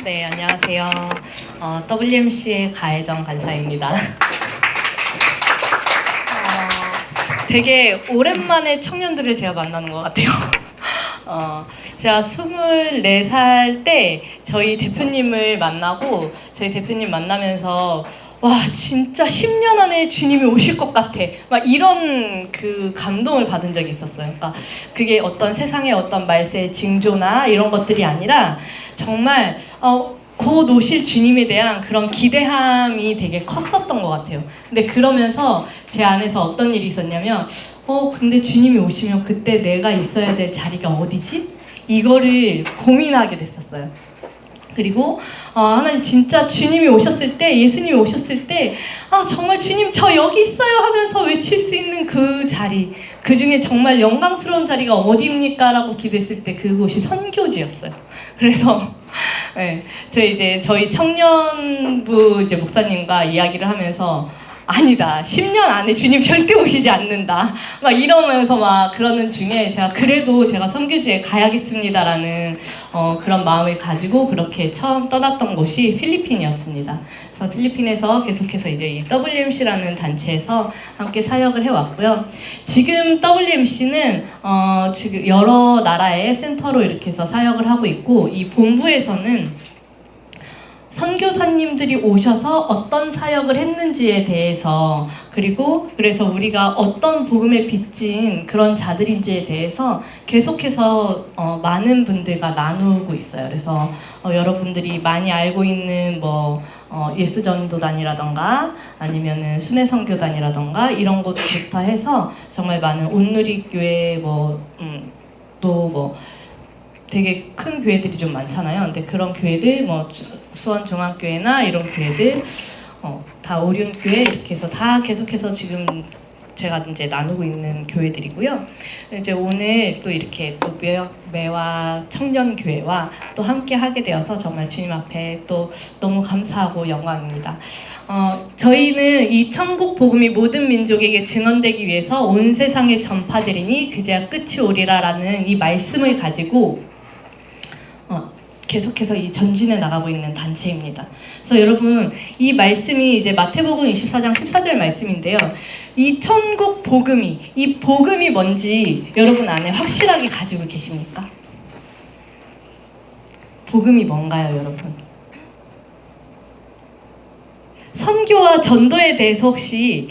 네, 안녕하세요. WMC의 가혜정 간사입니다. 되게 오랜만에 청년들을 제가 만나는 것 같아요. 제가 24살 때 저희 대표님을 만나고 저희 대표님 만나면서 와 진짜 10년 안에 주님이 오실 것 같아 막 이런 그 감동을 받은 적이 있었어요. 그러니까 그게 어떤 세상의 어떤 말세의 징조나 이런 것들이 아니라 정말 곧 오실 주님에 대한 그런 기대함이 되게 컸었던 것 같아요. 근데 그러면서 제 안에서 어떤 일이 있었냐면 근데 주님이 오시면 그때 내가 있어야 될 자리가 어디지? 이거를 고민하게 됐었어요. 그리고 하나님 진짜 주님이 오셨을 때, 예수님이 오셨을 때 정말 주님 저 여기 있어요 하면서 외칠 수 있는 그 자리, 그 중에 정말 영광스러운 자리가 어디입니까? 라고 기도했을 때 그곳이 선교지였어요. 그래서 네, 저희 청년부 이제 목사님과 이야기를 하면서 아니다, 10년 안에 주님 절대 오시지 않는다 막 이러면서 막 그러는 중에 그래도 제가 선교지에 가야겠습니다라는 그런 마음을 가지고 그렇게 처음 떠났던 곳이 필리핀이었습니다. 그래서 필리핀에서 계속해서 이제 이 WMC라는 단체에서 함께 사역을 해왔고요. 지금 WMC는 지금 여러 나라의 센터로 이렇게 해서 사역을 하고 있고, 이 본부에서는 선교사님들이 오셔서 어떤 사역을 했는지에 대해서, 그리고 그래서 우리가 어떤 복음에 빚진 그런 자들인지에 대해서 계속해서 많은 분들과 나누고 있어요. 그래서 여러분들이 많이 알고 있는 예수전도단이라던가 아니면은 순회선교단이라던가 이런 곳부터 해서 정말 많은 온누리교회 되게 큰 교회들이 좀 많잖아요. 근데 그런 교회들 수원중앙교회나 이런 교회들 다 오륜교회 이렇게 해서 다 계속해서 지금 제가 이제 나누고 있는 교회들이고요. 이제 오늘 또 이렇게 또 매화 청년교회와 또 함께 하게 되어서 정말 주님 앞에 또 너무 감사하고 영광입니다. 저희는 이 천국 복음이 모든 민족에게 증언되기 위해서 온 세상에 전파되리니 그제야 끝이 오리라라는 이 말씀을 가지고 계속해서 이 전진해 나가고 있는 단체입니다. 그래서 여러분, 이 말씀이 이제 마태복음 24장 14절 말씀인데요. 이 천국 복음이, 이 복음이 뭔지 여러분 안에 확실하게 가지고 계십니까? 복음이 뭔가요, 여러분? 선교와 전도에 대해서 혹시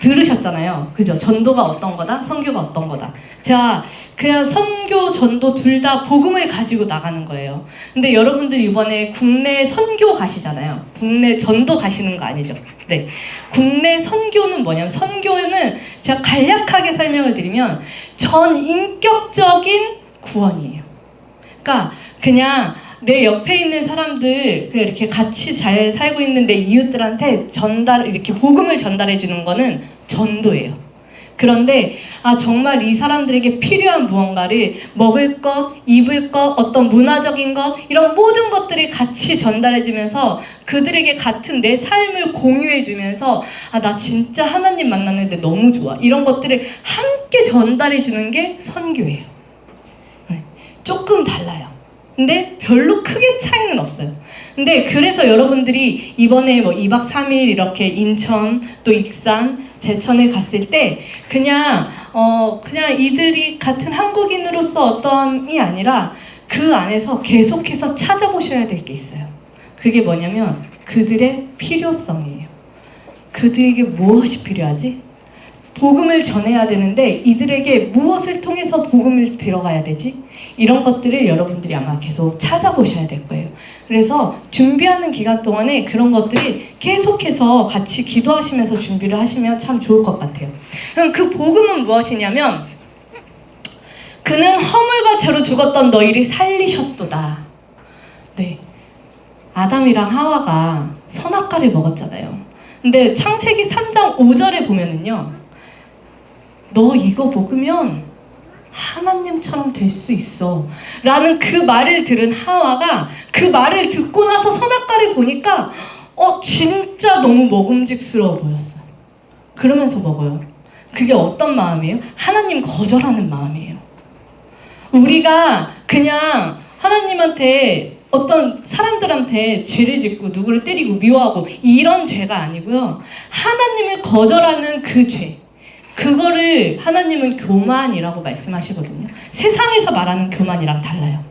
들으셨잖아요. 그죠? 전도가 어떤 거다? 선교가 어떤 거다. 제가 그냥 선교, 전도 둘 다 복음을 가지고 나가는 거예요. 근데 여러분들 이번에 국내 선교 가시잖아요. 국내 전도 가시는 거 아니죠? 네. 국내 선교는 뭐냐면, 선교는 제가 간략하게 설명을 드리면 전인격적인 구원이에요. 그러니까 그냥 내 옆에 있는 사람들, 이렇게 같이 잘 살고 있는 내 이웃들한테 이렇게 복음을 전달해 주는 거는 전도예요. 그런데 정말 이 사람들에게 필요한 무언가를 먹을 것, 입을 것, 어떤 문화적인 것, 이런 모든 것들을 같이 전달해 주면서 그들에게 같은 내 삶을 공유해 주면서 나 진짜 하나님 만났는데 너무 좋아, 이런 것들을 함께 전달해 주는 게 선교예요. 네. 조금 달라요. 근데 별로 크게 차이는 없어요. 근데 그래서 여러분들이 이번에 2박 3일 이렇게 인천, 또 익산, 제천에 갔을 때 그냥 이들이 같은 한국인으로서 어떤이 아니라 그 안에서 계속해서 찾아보셔야 될 게 있어요. 그게 뭐냐면 그들의 필요성이에요. 그들에게 무엇이 필요하지? 복음을 전해야 되는데 이들에게 무엇을 통해서 복음을 들어가야 되지? 이런 것들을 여러분들이 아마 계속 찾아보셔야 될 거예요. 그래서 준비하는 기간 동안에 그런 것들이 계속해서 같이 기도하시면서 준비를 하시면 참 좋을 것 같아요. 그럼 그 복음은 무엇이냐면, 그는 허물과 죄로 죽었던 너희를 살리셨도다. 네, 아담이랑 하와가 선악과를 먹었잖아요. 근데 창세기 3장 5절에 보면은요, 너 이거 먹으면 하나님처럼 될 수 있어 라는 그 말을 들은 하와가 그 말을 듣고 나서 선악과를 보니까 진짜 너무 먹음직스러워 보였어요. 그러면서 먹어요. 그게 어떤 마음이에요? 하나님 거절하는 마음이에요. 우리가 그냥 하나님한테 어떤 사람들한테 죄를 짓고 누구를 때리고 미워하고 이런 죄가 아니고요. 하나님을 거절하는 그 죄. 그거를 하나님은 교만이라고 말씀하시거든요. 세상에서 말하는 교만이랑 달라요.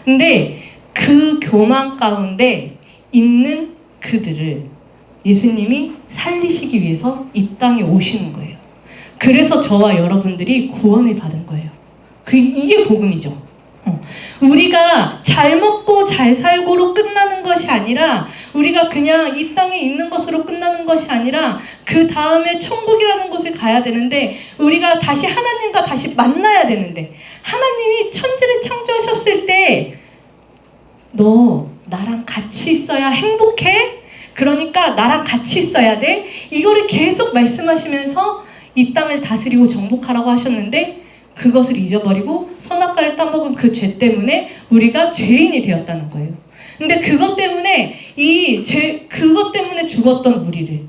근데 그 교만 가운데 있는 그들을 예수님이 살리시기 위해서 이 땅에 오시는 거예요. 그래서 저와 여러분들이 구원을 받은 거예요. 이게 복음이죠. 우리가 잘 먹고 잘 살고로 끝나는 것이 아니라, 우리가 그냥 이 땅에 있는 것으로 끝나는 것이 아니라 그 다음에 천국이라는 곳에 가야 되는데, 우리가 다시 하나님과 다시 만나야 되는데, 하나님이 천지를 창조하셨을 때 너 나랑 같이 있어야 행복해? 그러니까 나랑 같이 있어야 돼? 이거를 계속 말씀하시면서 이 땅을 다스리고 정복하라고 하셨는데, 그것을 잊어버리고 선악과를 따먹은 그 죄 때문에 우리가 죄인이 되었다는 거예요. 근데 그것 때문에 그것 때문에 죽었던 우리를,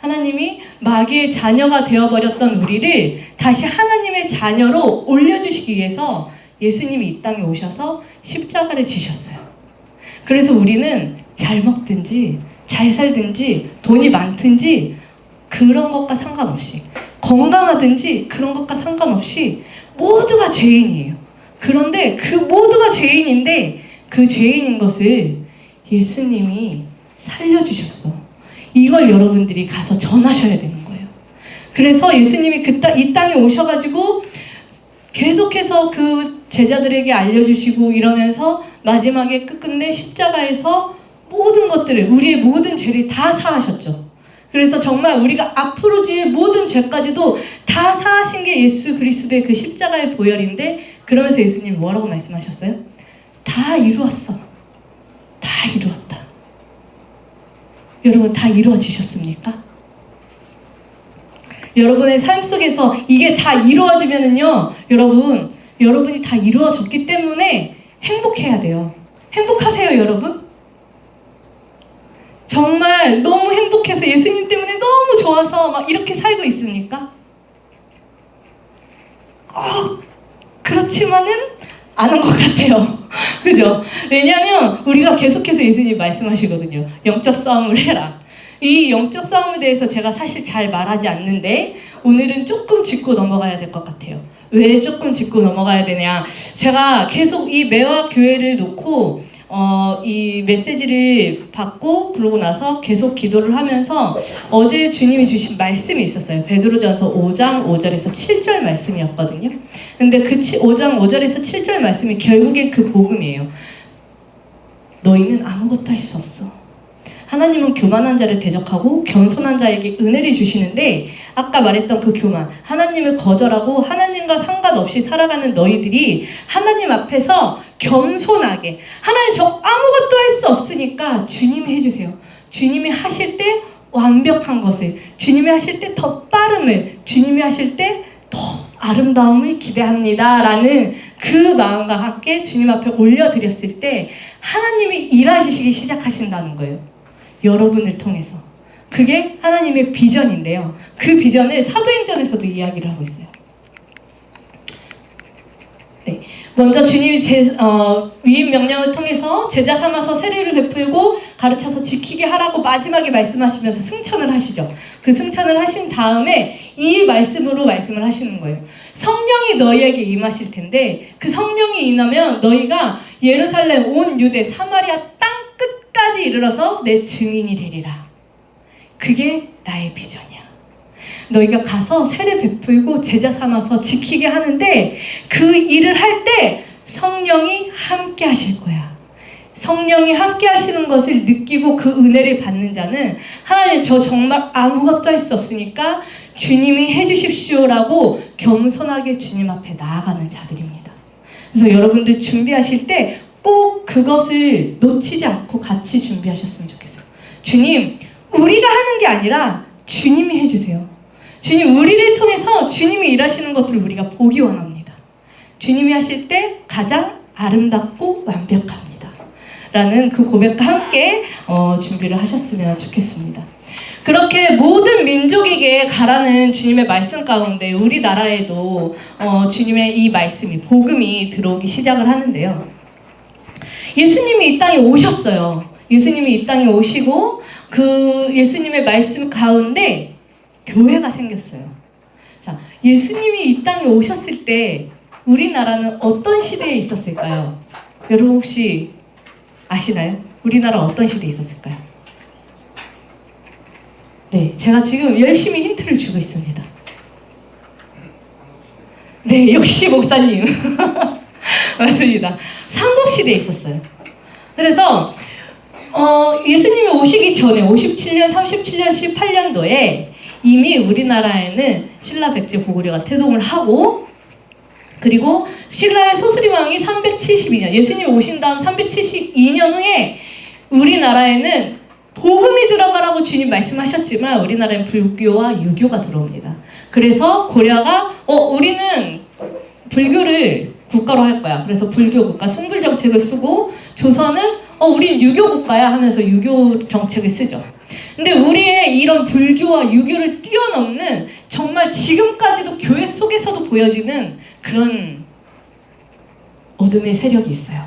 하나님이 마귀의 자녀가 되어버렸던 우리를 다시 하나님의 자녀로 올려주시기 위해서 예수님이 이 땅에 오셔서 십자가를 지셨어요. 그래서 우리는 잘 먹든지 잘 살든지 돈이 많든지 그런 것과 상관없이, 건강하든지 그런 것과 상관없이 모두가 죄인이에요. 그런데 그 모두가 죄인인데 그 죄인인 것을 예수님이 살려주셨어. 이걸 여러분들이 가서 전하셔야 되는 거예요. 그래서 예수님이 이 땅에 오셔가지고 계속해서 그 제자들에게 알려주시고 이러면서 마지막에 끝끝내 십자가에서 모든 것들을, 우리의 모든 죄를 다 사하셨죠. 그래서 정말 우리가 앞으로 지을 모든 죄까지도 다 사하신 게 예수 그리스도의 그 십자가의 보혈인데, 그러면서 예수님이 뭐라고 말씀하셨어요? 다 이루었어. 다 이루었다. 여러분, 다 이루어지셨습니까? 여러분의 삶 속에서 이게 다 이루어지면은요, 여러분이 다 이루어졌기 때문에 행복해야 돼요. 행복하세요, 여러분? 정말 너무 행복해서 예수님 때문에 너무 좋아서 막 이렇게 살고 있습니까? 그렇지만은 않은 것 같아요. 그죠? 왜냐하면 우리가 계속해서 예수님 말씀하시거든요. 영적 싸움을 해라. 이 영적 싸움에 대해서 제가 사실 잘 말하지 않는데 오늘은 조금 짚고 넘어가야 될 것 같아요. 왜 조금 짚고 넘어가야 되냐? 제가 계속 이 매화 교회를 놓고 이 메시지를 받고 그러고 나서 계속 기도를 하면서 어제 주님이 주신 말씀이 있었어요. 베드로전서 5장 5절에서 7절 말씀이었거든요. 근데 그 5장 5절에서 7절 말씀이 결국엔 그 복음이에요. 너희는 아무것도 할 수 없어. 하나님은 교만한 자를 대적하고 겸손한 자에게 은혜를 주시는데, 아까 말했던 그 교만, 하나님을 거절하고 하나님과 상관없이 살아가는 너희들이 하나님 앞에서 겸손하게, 하나님 저 아무것도 할 수 없으니까 주님이 해주세요. 주님이 하실 때 완벽한 것을, 주님이 하실 때 더 빠름을, 주님이 하실 때 더 아름다움을 기대합니다 라는 그 마음과 함께 주님 앞에 올려드렸을 때 하나님이 일하시기 시작하신다는 거예요. 여러분을 통해서. 그게 하나님의 비전인데요. 그 비전을 사도행전에서도 이야기를 하고 있어요. 네. 먼저 주님이 위임 명령을 통해서 제자 삼아서 세례를 베풀고 가르쳐서 지키게 하라고 마지막에 말씀하시면서 승천을 하시죠. 그 승천을 하신 다음에 이 말씀으로 말씀을 하시는 거예요. 성령이 너희에게 임하실 텐데 그 성령이 임하면 너희가 예루살렘, 온 유대, 사마리아 땅 끝까지 이르러서 내 증인이 되리라. 그게 나의 비전이야. 너희가 가서 세례 베풀고 제자 삼아서 지키게 하는데 그 일을 할 때 성령이 함께 하실 거야. 성령이 함께 하시는 것을 느끼고 그 은혜를 받는 자는 하나님 저 정말 아무것도 할 수 없으니까 주님이 해주십시오라고 겸손하게 주님 앞에 나아가는 자들입니다. 그래서 여러분들 준비하실 때 꼭 그것을 놓치지 않고 같이 준비하셨으면 좋겠어요. 주님, 우리가 하는 게 아니라 주님이 해주세요. 주님, 우리를 통해서 주님이 일하시는 것들을 우리가 보기 원합니다. 주님이 하실 때 가장 아름답고 완벽합니다. 라는 그 고백과 함께 준비를 하셨으면 좋겠습니다. 그렇게 모든 민족에게 가라는 주님의 말씀 가운데 우리나라에도 주님의 이 말씀이, 복음이 들어오기 시작을 하는데요. 예수님이 이 땅에 오셨어요. 예수님이 이 땅에 오시고 그 예수님의 말씀 가운데 교회가 생겼어요. 자, 예수님이 이 땅에 오셨을 때 우리나라는 어떤 시대에 있었을까요? 여러분 혹시 아시나요? 우리나라 어떤 시대에 있었을까요? 네, 제가 지금 열심히 힌트를 주고 있습니다. 네, 역시 목사님. 맞습니다. 삼국시대에 있었어요. 그래서 예수님이 오시기 전에 57년, 37년, 18년도에 이미 우리나라에는 신라 백제 고구려가 태동을 하고, 그리고 신라의 소스리왕이 372년, 예수님이 오신 다음 372년 후에 우리나라에는 복음이 들어가라고 주님 말씀하셨지만 우리나라엔 불교와 유교가 들어옵니다. 그래서 고려가 우리는 불교를 국가로 할 거야. 그래서 불교 국가 순불 정책을 쓰고, 조선은 우린 유교 국가야 하면서 유교 정책을 쓰죠. 근데 우리의 이런 불교와 유교를 뛰어넘는 정말 지금까지도 교회 속에서도 보여지는 그런 어둠의 세력이 있어요.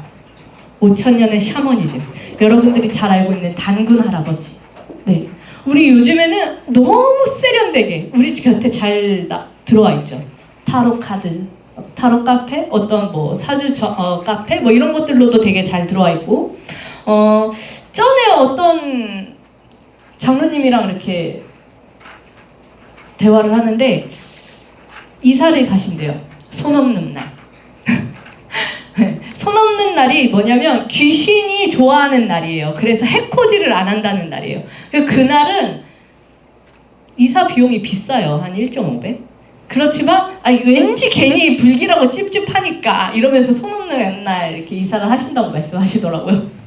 5000년의 샤머니즘. 여러분들이 잘 알고 있는 단군 할아버지. 네. 우리 요즘에는 너무 세련되게 우리 곁에 잘 들어와 있죠. 타로 카드, 타로 카페, 어떤 뭐 사주 카페 뭐 이런 것들로도 되게 잘 들어와 있고, 전에 어떤 장로님이랑 이렇게 대화를 하는데 이사를 가신대요. 손 없는 날. 손 없는 날이 뭐냐면 귀신이 좋아하는 날이에요. 그래서 해코지를 안 한다는 날이에요. 그날은 이사 비용이 비싸요. 한 1.5배. 그렇지만 왠지 괜히 불길하고 찝찝하니까 이러면서 손 없는 날 이렇게 이사를 하신다고 말씀하시더라고요.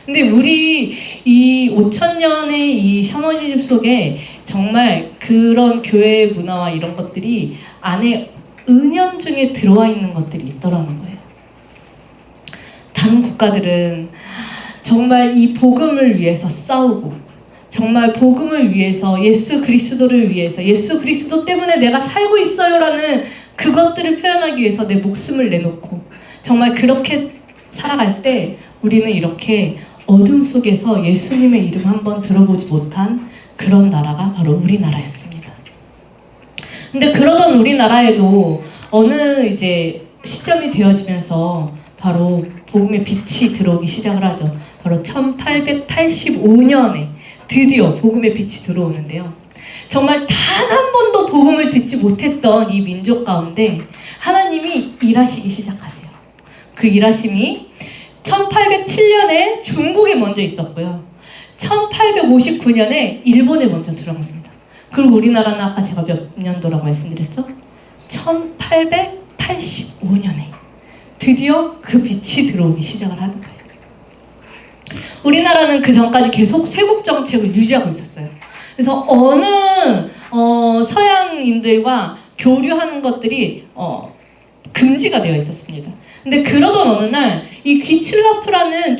근데 우리 이 5000년의 이 샤머니즘 속에 정말 그런 교회 문화와 이런 것들이 안에 은연중에 들어와 있는 것들이 있더라는 거예요. 다른 국가들은 정말 이 복음을 위해서 싸우고, 정말 복음을 위해서, 예수 그리스도를 위해서, 예수 그리스도 때문에 내가 살고 있어요라는 그것들을 표현하기 위해서 내 목숨을 내놓고 정말 그렇게 살아갈 때 우리는 이렇게 어둠 속에서 예수님의 이름 한번 들어보지 못한 그런 나라가 바로 우리나라였습니다. 근데 그러던 우리나라에도 어느 이제 시점이 되어지면서 바로 복음의 빛이 들어오기 시작을 하죠. 바로 1885년에 드디어 복음의 빛이 들어오는데요. 정말 단 한 번도 복음을 듣지 못했던 이 민족 가운데 하나님이 일하시기 시작하세요. 그 일하심이 1807년에 중국에 먼저 있었고요. 1859년에 일본에 먼저 들어갑니다. 그리고 우리나라는 아까 제가 몇 년도라고 말씀드렸죠? 1885년에 드디어 그 빛이 들어오기 시작을 하는 거예요. 우리나라는 그 전까지 계속 쇄국 정책을 유지하고 있었어요. 그래서 어느 서양인들과 교류하는 것들이 금지가 되어 있었습니다. 근데 그러던 어느 날 이 귀칠라프라는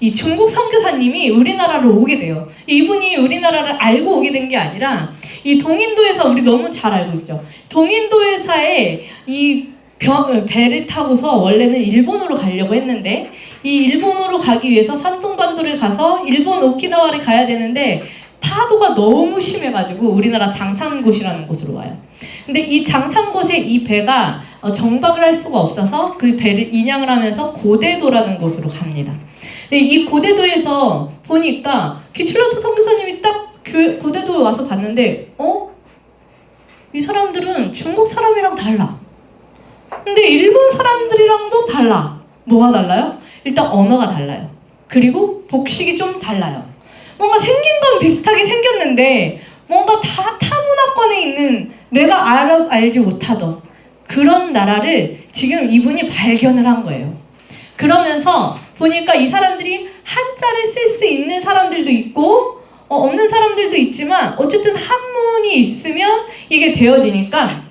이 중국 선교사님이 우리나라로 오게 돼요. 이분이 우리나라를 알고 오게 된 게 아니라 이 동인도에서, 우리 너무 잘 알고 있죠. 동인도에서의 이 배를 타고서 원래는 일본으로 가려고 했는데, 이 일본으로 가기 위해서 산동반도를 가서 일본 오키나와를 가야 되는데 파도가 너무 심해가지고 우리나라 장산곳이라는 곳으로 와요. 근데 이 장산곳에 이 배가 정박을 할 수가 없어서 그 배를 인양을 하면서 고대도라는 곳으로 갑니다. 이 고대도에서 보니까 귀칠라프 선교사님이 딱 고대도에 와서 봤는데 이 사람들은 중국 사람이랑 달라. 근데 일본 사람들이랑도 달라. 뭐가 달라요? 일단 언어가 달라요. 그리고 복식이 좀 달라요. 뭔가 생긴 건 비슷하게 생겼는데 뭔가 다 타문화권에 있는 내가 알지 못하던 그런 나라를 지금 이분이 발견을 한 거예요. 그러면서 보니까 이 사람들이 한자를 쓸 수 있는 사람들도 있고 없는 사람들도 있지만 어쨌든 한문이 있으면 이게 되어지니까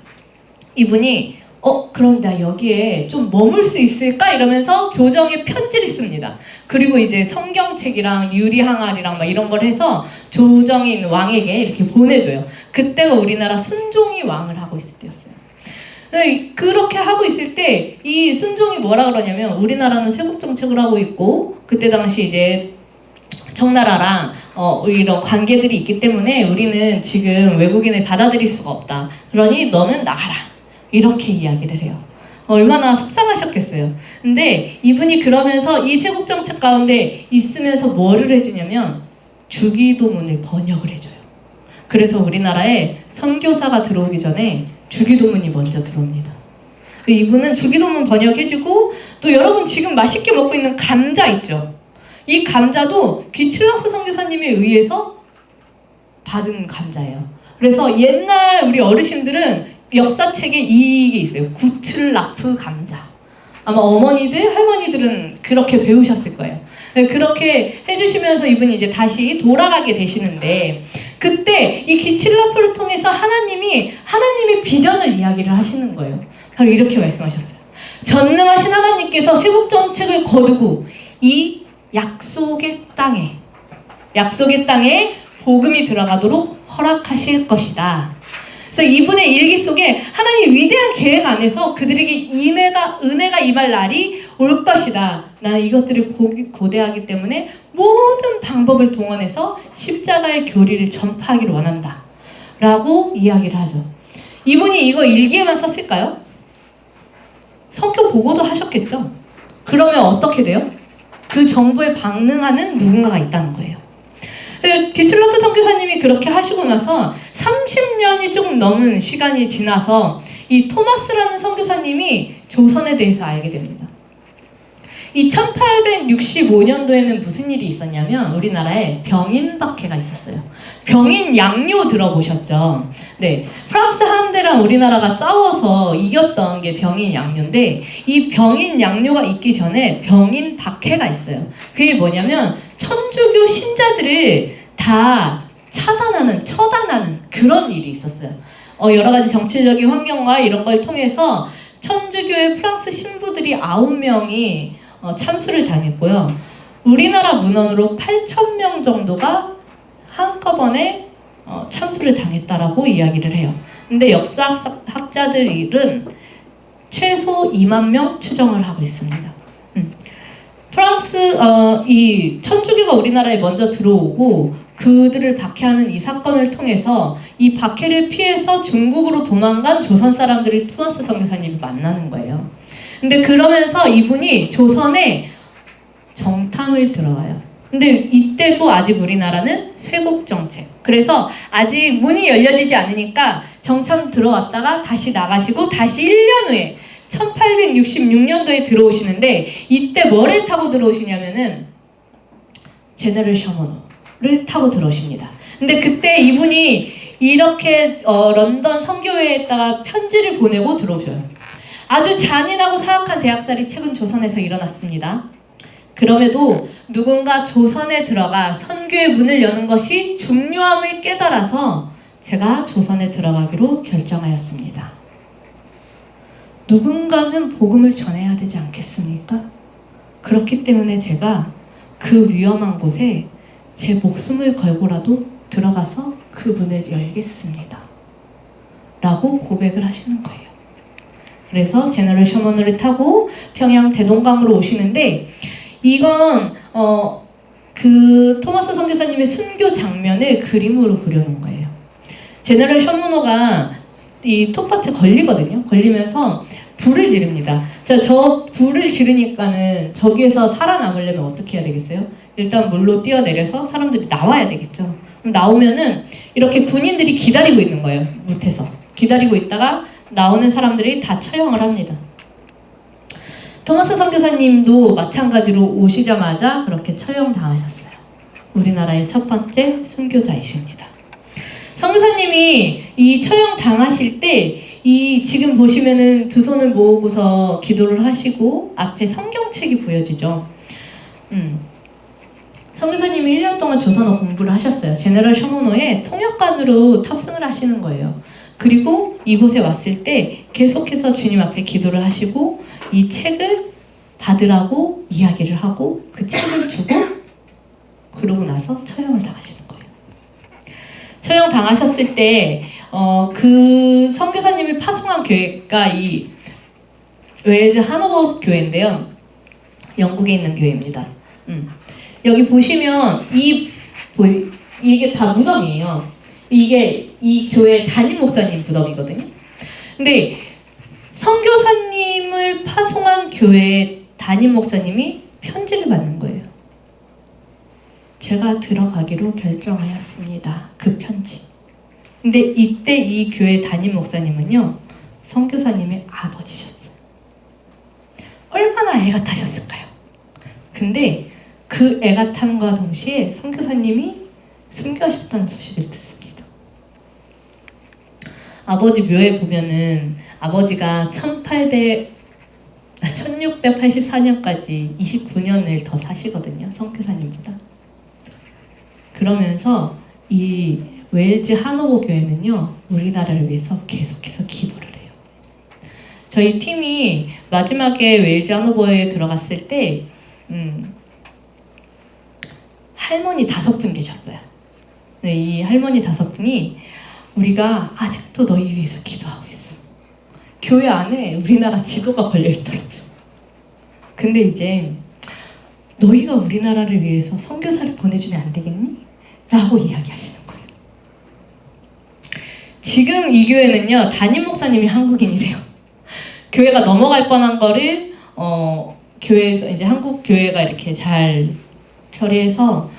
이분이 그럼 나 여기에 좀 머물 수 있을까? 이러면서 교정에 편지를 씁니다. 그리고 이제 성경책이랑 유리항아리랑 막 이런 걸 해서 조정인 왕에게 이렇게 보내줘요. 그때가 우리나라 순종이 왕을 하고 있을 때였어요. 그렇게 하고 있을 때 이 순종이 뭐라 그러냐면, 우리나라는 세국 정책을 하고 있고 그때 당시 이제 청나라랑 이런 관계들이 있기 때문에 우리는 지금 외국인을 받아들일 수가 없다. 그러니 너는 나가라. 이렇게 이야기를 해요. 얼마나 속상하셨겠어요. 근데 이분이 그러면서 이 세국 정책 가운데 있으면서 뭐를 해주냐면 주기도문을 번역을 해줘요. 그래서 우리나라에 선교사가 들어오기 전에 주기도문이 먼저 들어옵니다. 이분은 주기도문 번역해주고, 또 여러분 지금 맛있게 먹고 있는 감자 있죠? 이 감자도 귀칠라프 선교사님에 의해서 받은 감자예요. 그래서 옛날 우리 어르신들은 역사책에 이게 있어요. 구칠라프 감자. 아마 어머니들, 할머니들은 그렇게 배우셨을 거예요. 그렇게 해주시면서 이분이 이제 다시 돌아가게 되시는데, 그때 이 귀칠라프를 통해서 하나님의 비전을 이야기를 하시는 거예요. 바로 이렇게 말씀하셨어요. 전능하신 하나님께서 세국 정책을 거두고 이 약속의 땅에 복음이 들어가도록 허락하실 것이다. 그래서 이분의 일기 속에 하나님의 위대한 계획 안에서 그들에게 은혜가 임할 날이 올 것이다. 나는 이것들을 고대하기 때문에 모든 방법을 동원해서 십자가의 교리를 전파하기를 원한다. 라고 이야기를 하죠. 이분이 이거 일기에만 썼을까요? 성경 보고도 하셨겠죠? 그러면 어떻게 돼요? 그 정보에 반응하는 누군가가 있다는 거예요. 귀칠라프 선교사님이 그렇게 하시고 나서 30년이 조금 넘은 시간이 지나서 이 토마스라는 선교사님이 조선에 대해서 알게 됩니다. 이 1865년도에는 무슨 일이 있었냐면 우리나라에 병인박해가 있었어요. 병인 양요 들어보셨죠? 네, 프랑스 함대랑 우리나라가 싸워서 이겼던 게 병인 양요인데, 이 병인 양요가 있기 전에 병인 박해가 있어요. 그게 뭐냐면 천주교 신자들을 다 처단하는 그런 일이 있었어요. 여러 가지 정치적인 환경과 이런 걸 통해서 천주교의 프랑스 신부들이 9명이 참수를 당했고요. 우리나라 문헌으로 8,000명 정도가 한꺼번에 참수를 당했다라고 이야기를 해요. 근데 역사학자들은 최소 2만 명 추정을 하고 있습니다. 프랑스 이 천주교가 우리나라에 먼저 들어오고 그들을 박해하는 이 사건을 통해서 이 박해를 피해서 중국으로 도망간 조선 사람들이 토마스 선교사님을 만나는 거예요. 근데 그러면서 이분이 조선에 정탐을 들어와요. 근데 이때도 아직 우리나라는 쇄국 정책. 그래서 아직 문이 열려지지 않으니까 정탐 들어왔다가 다시 나가시고 다시 1년 후에 1866년도에 들어오시는데, 이때 뭐를 타고 들어오시냐면은 제너럴 셔머너를 타고 들어오십니다. 근데 그때 이분이 이렇게 런던 선교회에다가 편지를 보내고 들어오셔요. 아주 잔인하고 사악한 대학살이 최근 조선에서 일어났습니다. 그럼에도 누군가 조선에 들어가 선교의 문을 여는 것이 중요함을 깨달아서 제가 조선에 들어가기로 결정하였습니다. 누군가는 복음을 전해야 되지 않겠습니까? 그렇기 때문에 제가 그 위험한 곳에 제 목숨을 걸고라도 들어가서 그 문을 열겠습니다. 라고 고백을 하시는 거예요. 그래서 제너럴 셔머너를 타고 평양 대동강으로 오시는데, 이건 그 토마스 선교사님의 순교 장면을 그림으로 그려놓은 거예요. 제너럴 셔머너가 이 톱밭에 걸리거든요. 걸리면서 불을 지릅니다. 자, 저 불을 지르니까는 저기에서 살아남으려면 어떻게 해야 되겠어요? 일단 물로 뛰어내려서 사람들이 나와야 되겠죠. 그럼 나오면은 이렇게 군인들이 기다리고 있는 거예요. 못해서 기다리고 있다가 나오는 사람들이 다 처형을 합니다. 토마스 선교사님도 마찬가지로 오시자마자 그렇게 처형당하셨어요. 우리나라의 첫 번째 순교자이십니다. 선교사님이 이 처형당하실 때 이 지금 보시면은 두 손을 모으고서 기도를 하시고 앞에 성경책이 보여지죠. 선교사님이 1년 동안 조선어 공부를 하셨어요. 제너럴 셔머너의 통역관으로 탑승을 하시는 거예요. 그리고 이곳에 왔을 때 계속해서 주님 앞에 기도를 하시고 이 책을 받으라고 이야기를 하고 그 책을 주고, 그러고 나서 처형을 당하시는 거예요. 처형 당하셨을 때 그 선교사님이 파송한 교회가 이 웨일즈 하노버 교회인데요. 영국에 있는 교회입니다. 여기 보시면 이게 다 무덤이에요. 이게 이 교회 담임 목사님 무덤이거든요. 근데 선교사님을 파송한 교회 담임 목사님이 편지를 받는 거예요. 제가 들어가기로 결정하였습니다. 그 편지. 근데 이때 이 교회 담임 목사님은요, 선교사님의 아버지셨어요. 얼마나 애가 타셨을까요? 근데 그 애가 탄과 동시에 선교사님이 순교하셨다는 소식을 듣습니다. 아버지 묘에 보면은 아버지가 1684년까지 29년을 더 사시거든요. 선교사님보다. 그러면서 이 웨일즈 하노버 교회는요, 우리나라를 위해서 계속해서 기도를 해요. 저희 팀이 마지막에 웨일즈 하노버에 들어갔을 때 할머니 5분 계셨어요. 이 할머니 5분이 우리가 아직도 너희 위해서 기도하고 있어. 교회 안에 우리나라 지도가 걸려있더라고요. 근데 이제 너희가 우리나라를 위해서 선교사를 보내주면 안 되겠니? 라고 이야기하시는 거예요. 지금 이 교회는요, 담임 목사님이 한국인이세요. 교회가 넘어갈 뻔한 거를 교회에서 이제 한국 교회가 이렇게 잘 처리해서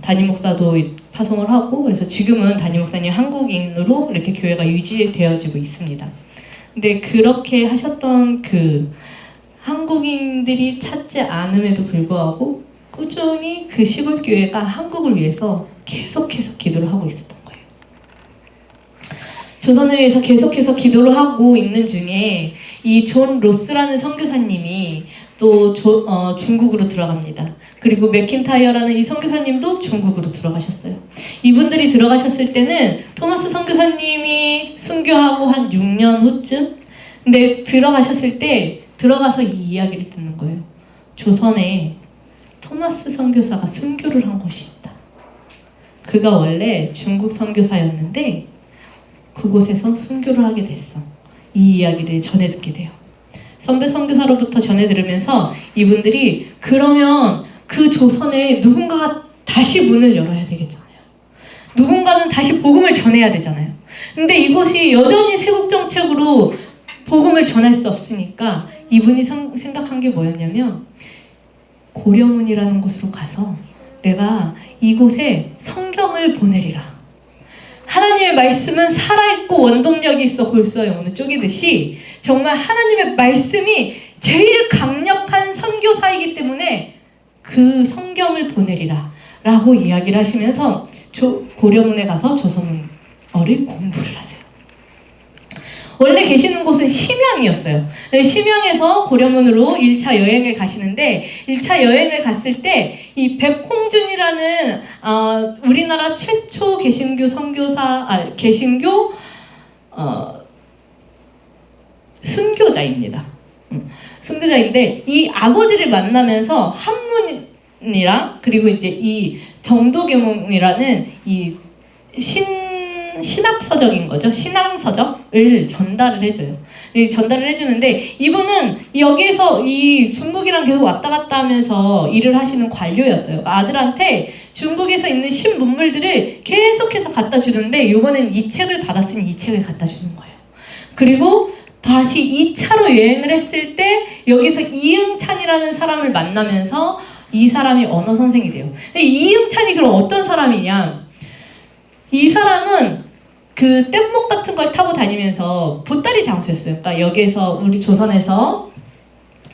담임 목사도 파송을 하고, 그래서 지금은 담임 목사님 한국인으로 이렇게 교회가 유지되어지고 있습니다. 근데 그렇게 하셨던 그 한국인들이 찾지 않음에도 불구하고 꾸준히 그 시골 교회가 한국을 위해서 계속해서 기도를 하고 있었던 거예요. 조선을 위해서 계속해서 기도를 하고 있는 중에 이 존 로스라는 선교사님이 또 중국으로 들어갑니다. 그리고 맥킨타이어라는 이 선교사님도 중국으로 들어가셨어요. 이분들이 들어가셨을 때는 토마스 선교사님이 순교하고 한 6년 후쯤? 근데 들어가셨을 때 들어가서 이 이야기를 듣는 거예요. 조선에 토마스 선교사가 순교를 한 곳이 있다. 그가 원래 중국 선교사였는데 그곳에서 순교를 하게 됐어. 이 이야기를 전해 듣게 돼요. 선배 선교사로부터 전해 들으면서 이분들이 그러면 그 조선에 누군가가 다시 문을 열어야 되겠잖아요. 누군가는 다시 복음을 전해야 되잖아요. 근데 이곳이 여전히 세국 정책으로 복음을 전할 수 없으니까 이분이 생각한 게 뭐였냐면, 고려문이라는 곳으로 가서 내가 이곳에 성경을 보내리라. 하나님의 말씀은 살아있고 원동력이 있어 골수와 영혼을 쪼개듯이 정말 하나님의 말씀이 제일 강력한 선교사이기 때문에 그 성경을 보내리라 라고 이야기를 하시면서 고려문에 가서 조선어를 공부를 하세요. 원래 계시는 곳은 심양이었어요. 심양에서 고려문으로 1차 여행을 가시는데 1차 여행을 갔을 때 이 백홍준이라는 우리나라 최초 개신교 개신교 순교자입니다. 순교자인데 이 아버지를 만나면서 한문이랑 그리고 이제 이 정도계몽이라는 이 신학서적인 거죠. 신앙서적을 전달을 해줘요. 전달을 해주는데 이분은 여기에서 이 중국이랑 계속 왔다 갔다 하면서 일을 하시는 관료였어요. 아들한테 중국에서 있는 신문물들을 계속해서 갖다 주는데 이번엔 이 책을 받았으니 이 책을 갖다 주는 거예요. 그리고 다시 2차로 여행을 했을 때 여기서 이응찬이라는 사람을 만나면서 이 사람이 언어 선생이 돼요. 이응찬이 그럼 어떤 사람이냐? 이 사람은 그 뗏목 같은 걸 타고 다니면서 보따리 장수였어요. 그러니까 여기에서 우리 조선에서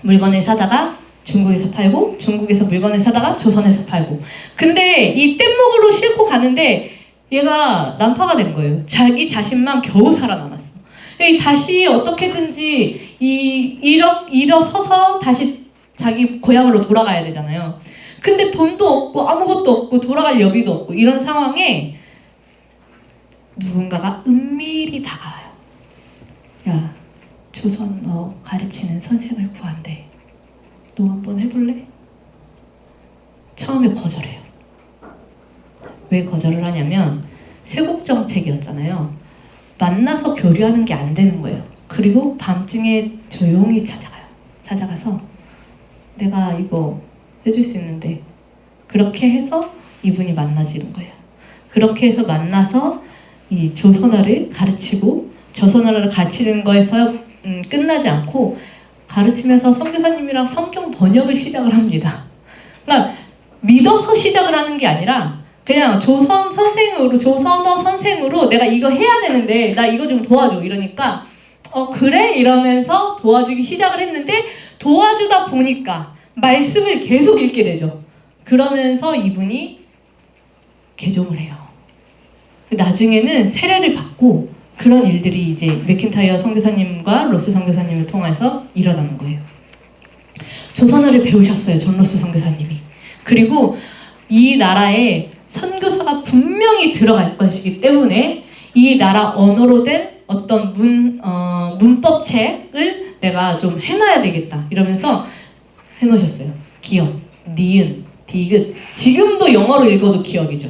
물건을 사다가 중국에서 팔고, 중국에서 물건을 사다가 조선에서 팔고. 근데 이 뗏목으로 싣고 가는데 얘가 난파가 된 거예요. 자기 자신만 겨우 살아남았어. 다시 어떻게든지 일어서서 다시 자기 고향으로 돌아가야 되잖아요. 근데 돈도 없고 아무것도 없고 돌아갈 여비도 없고 이런 상황에 누군가가 은밀히 다가와요. 야, 조선어 가르치는 선생을 구한대. 너 한번 해볼래? 처음에 거절해요. 왜 거절을 하냐면 세국 정책이었잖아요. 만나서 교류하는 게 안 되는 거예요. 그리고 밤중에 조용히 찾아가서 내가 이거 해줄 수 있는데, 그렇게 해서 이분이 만나지는 거예요. 그렇게 해서 만나서 이 조선어를 가르치고, 조선어를 가르치는 거에서 끝나지 않고 가르치면서 선교사님이랑 성경 번역을 시작을 합니다. 그러니까 믿어서 시작을 하는 게 아니라 그냥 조선어 선생으로 내가 이거 해야 되는데 나 이거 좀 도와줘 이러니까 그래? 이러면서 도와주기 시작을 했는데, 도와주다 보니까 말씀을 계속 읽게 되죠. 그러면서 이분이 개종을 해요. 나중에는 세례를 받고, 그런 일들이 이제 맥킨타이어 선교사님과 로스 선교사님을 통해서 일어나는 거예요. 조선어를 배우셨어요, 존 로스 선교사님이. 그리고 이 나라에 선교사가 분명히 들어갈 것이기 때문에 이 나라 언어로 된 어떤 문법책을 내가 좀 해놔야 되겠다 이러면서 해놓으셨어요. 기억, 니은, 디귿. 지금도 영어로 읽어도 기억이죠.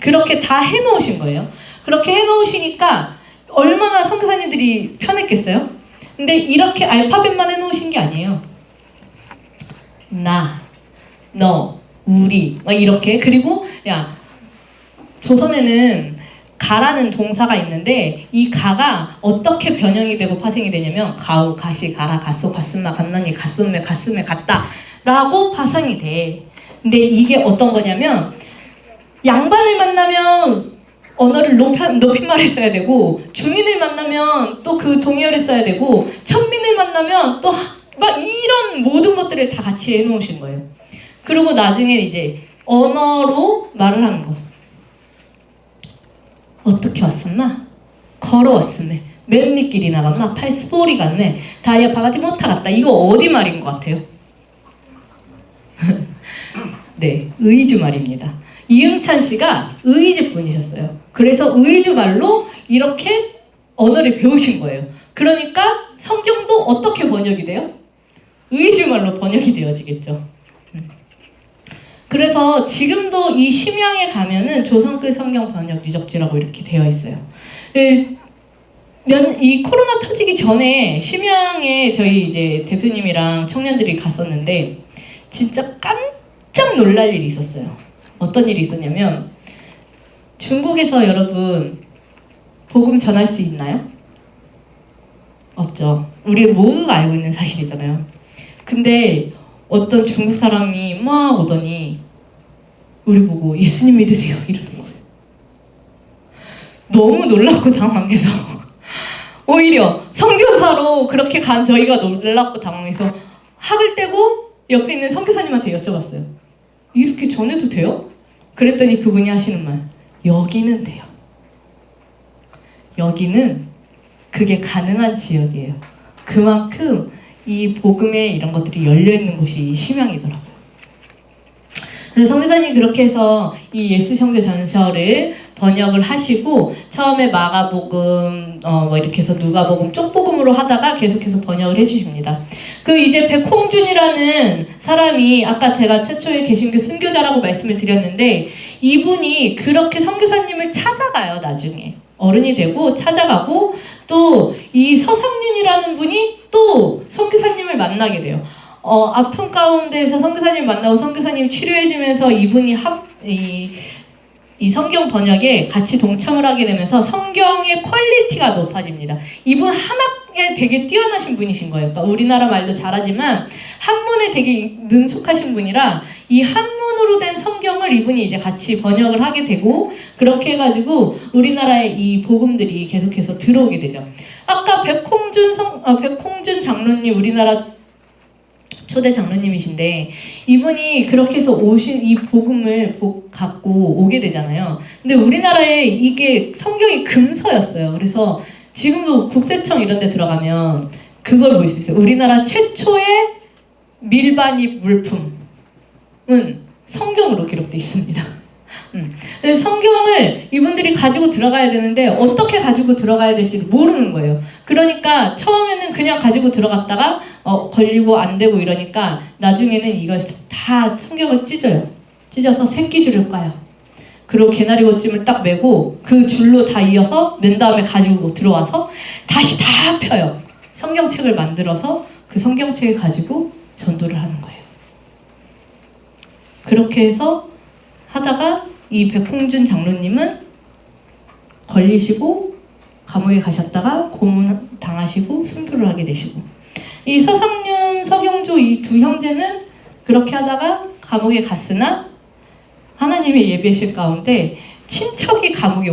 그렇게 다 해놓으신 거예요. 그렇게 해놓으시니까 얼마나 선교사님들이 편했겠어요? 근데 이렇게 알파벳만 해놓으신 게 아니에요. 나, 너, 우리 막 이렇게. 그리고 조선에는 가라는 동사가 있는데, 이 가가 어떻게 변형이 되고 파생이 되냐면 가우, 가시, 가라, 가소, 가슴마, 갓난이, 가슴매, 갔다 라고 파생이 돼. 근데 이게 어떤 거냐면, 양반을 만나면 언어를 높임말을 써야 되고, 중인을 만나면 또 그 동의어를 써야 되고, 천민을 만나면 또 막 이런 모든 것들을 다 같이 해놓으신 거예요. 그리고 나중에 이제 언어로 말을 하는 것. 어떻게 왔었나? 걸어왔으네. 맨 밑길이 나갔나? 팔스포리 갔네. 다이아 바가지 못하 갔다. 이거 어디 말인 것 같아요? 네, 의주 말입니다. 이응찬 씨가 의주 분이셨어요. 그래서 의주 말로 이렇게 언어를 배우신 거예요. 그러니까 성경도 어떻게 번역이 돼요? 의주 말로 번역이 되어지겠죠. 그래서 지금도 이 심양에 가면은 조선글 성경 번역 유적지라고 이렇게 되어 있어요. 이 코로나 터지기 전에 심양에 저희 이제 대표님이랑 청년들이 갔었는데, 진짜 깜짝 놀랄 일이 있었어요. 어떤 일이 있었냐면, 중국에서 여러분 복음 전할 수 있나요? 없죠. 우리 모두가 알고 있는 사실이잖아요. 근데 어떤 중국 사람이 막 오더니 우리 보고 예수님 믿으세요 이러는 거예요. 너무 놀랍고 당황해서 오히려 선교사로 그렇게 간 저희가 놀랍고 당황해서 학을 떼고 옆에 있는 선교사님한테 여쭤봤어요. 이렇게 전해도 돼요? 그랬더니 그분이 하시는 말, 여기는 돼요. 여기는 그게 가능한 지역이에요. 그만큼 이 복음에 이런 것들이 열려있는 곳이 심양이더라고요. 그래서 선교사님 그렇게 해서 이 예수 성교 전서를 번역을 하시고, 처음에 마가복음, 뭐 이렇게 해서 누가복음, 쪽복음으로 하다가 계속해서 번역을 해주십니다. 그 이제 백홍준이라는 사람이 아까 제가 최초의 개신교 순교자라고 말씀을 드렸는데, 이분이 그렇게 선교사님을 찾아가요. 나중에 어른이 되고 찾아가고, 또 이 서상윤이라는 분이 또 선교사님을 만나게 돼요. 아픈 가운데에서 선교사님 만나고 선교사님 치료해주면서 이분이 이 성경 번역에 같이 동참을 하게 되면서 성경의 퀄리티가 높아집니다. 이분 한학에 되게 뛰어나신 분이신 거예요. 그러니까 우리나라 말도 잘하지만 한문에 되게 능숙하신 분이라 이 한문으로 된 성경을 이분이 이제 같이 번역을 하게 되고, 그렇게 해가지고 우리나라에 이 복음들이 계속해서 들어오게 되죠. 아까 백홍준 장로님, 우리나라 초대 장로님이신데, 이분이 그렇게 해서 오신 이 복음을 갖고 오게 되잖아요. 근데 우리나라에 이게 성경이 금서였어요. 그래서 지금도 국세청 이런 데 들어가면 그걸 볼 수 있어요. 우리나라 최초의 밀반입 물품은 성경으로 기록되어 있습니다. 그래서 성경을 이분들이 가지고 들어가야 되는데 어떻게 가지고 들어가야 될지 모르는 거예요. 그러니까 처음에는 그냥 가지고 들어갔다가 걸리고 안 되고 이러니까 나중에는 이걸 다 성경을 찢어서 새끼줄을 까요. 그리고 개나리 옷짐을 딱 메고 그 줄로 다 이어서 맨 다음에 가지고 들어와서 다시 다 펴요. 성경책을 만들어서 그 성경책을 가지고 전도를 하는 거예요. 그렇게 해서 하다가 이 백홍준 장로님은 걸리시고 감옥에 가셨다가 고문 당하시고 순교를 하게 되시고, 이 서성윤, 서경조 이 두 형제는 그렇게 하다가 감옥에 갔으나 하나님의 예배실 가운데 친척이 감옥에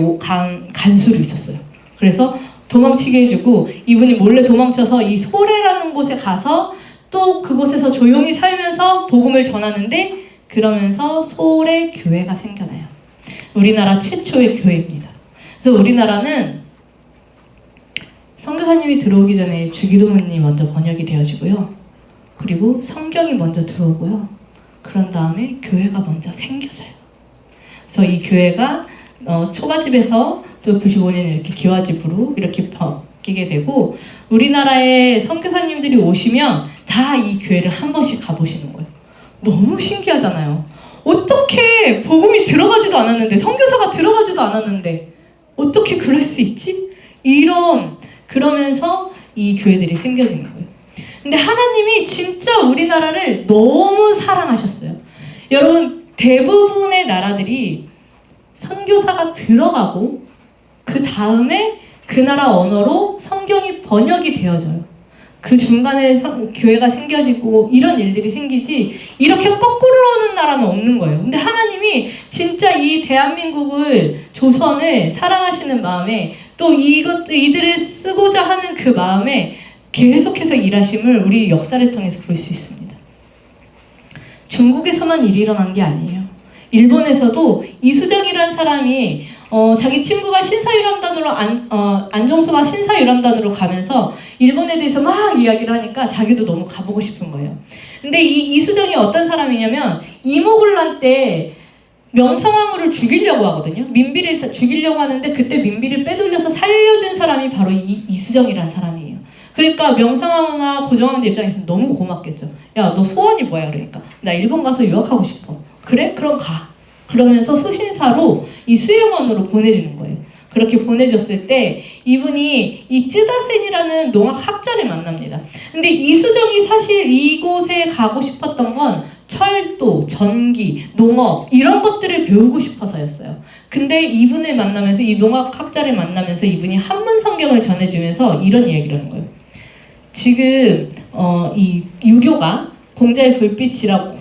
간수로 있었어요. 그래서 도망치게 해주고 이분이 몰래 도망쳐서 이 소래라는 곳에 가서 또 그곳에서 조용히 살면서 복음을 전하는데, 그러면서 소래 교회가 생겨나요. 우리나라 최초의 교회입니다. 그래서 우리나라는 선교사님이 들어오기 전에 주기도문이 먼저 번역이 되어지고요. 그리고 성경이 먼저 들어오고요. 그런 다음에 교회가 먼저 생겨져요. 그래서 이 교회가 초가집에서 또 95년에 이렇게 기와집으로 이렇게 바뀌게 되고, 우리나라에 선교사님들이 오시면 다 이 교회를 한 번씩 가보시는 거예요. 너무 신기하잖아요. 어떻게 복음이 들어가지도 않았는데, 선교사가 들어가지도 않았는데 어떻게 그럴 수 있지? 그러면서 이 교회들이 생겨지는 거예요. 근데 하나님이 진짜 우리나라를 너무 사랑하셨어요. 여러분, 대부분의 나라들이 선교사가 들어가고 그 다음에 그 나라 언어로 성경이 번역이 되어져요. 그 중간에 교회가 생겨지고 이런 일들이 생기지, 이렇게 거꾸로 오는 나라는 없는 거예요. 근데 하나님이 진짜 이 대한민국을, 조선을 사랑하시는 마음에, 또 이들을 쓰고자 하는 그 마음에 계속해서 일하심을 우리 역사를 통해서 볼 수 있습니다. 중국에서만 일이 일어난 게 아니에요. 일본에서도 이수정이라는 사람이 자기 친구가 신사유람단으로 안종수가 신사유람단으로 가면서 일본에 대해서 막 이야기를 하니까 자기도 너무 가보고 싶은 거예요. 근데 이 이수정이 어떤 사람이냐면 이모군란 때 명성황후를 죽이려고 하거든요. 민비를 죽이려고 하는데 그때 민비를 빼돌려서 살려준 사람이 바로 이수정이라는 사람이에요. 그러니까 명성황후나 고종황제 입장에서 너무 고맙겠죠. 야, 너 소원이 뭐야? 그러니까 나 일본 가서 유학하고 싶어. 그래? 그럼 가. 그러면서 수신사로 이 수행원으로 보내주는 거예요. 그렇게 보내줬을 때 이분이 이 쯔다센이라는 농학학자를 만납니다. 근데 이수정이 사실 이곳에 가고 싶었던 건 철도, 전기, 농업 이런 것들을 배우고 싶어서였어요. 근데 이분을 만나면서, 이 농학학자를 만나면서 이분이 한문 성경을 전해주면서 이런 이야기를 하는 거예요. 지금 이 유교가 공자의 불빛이라고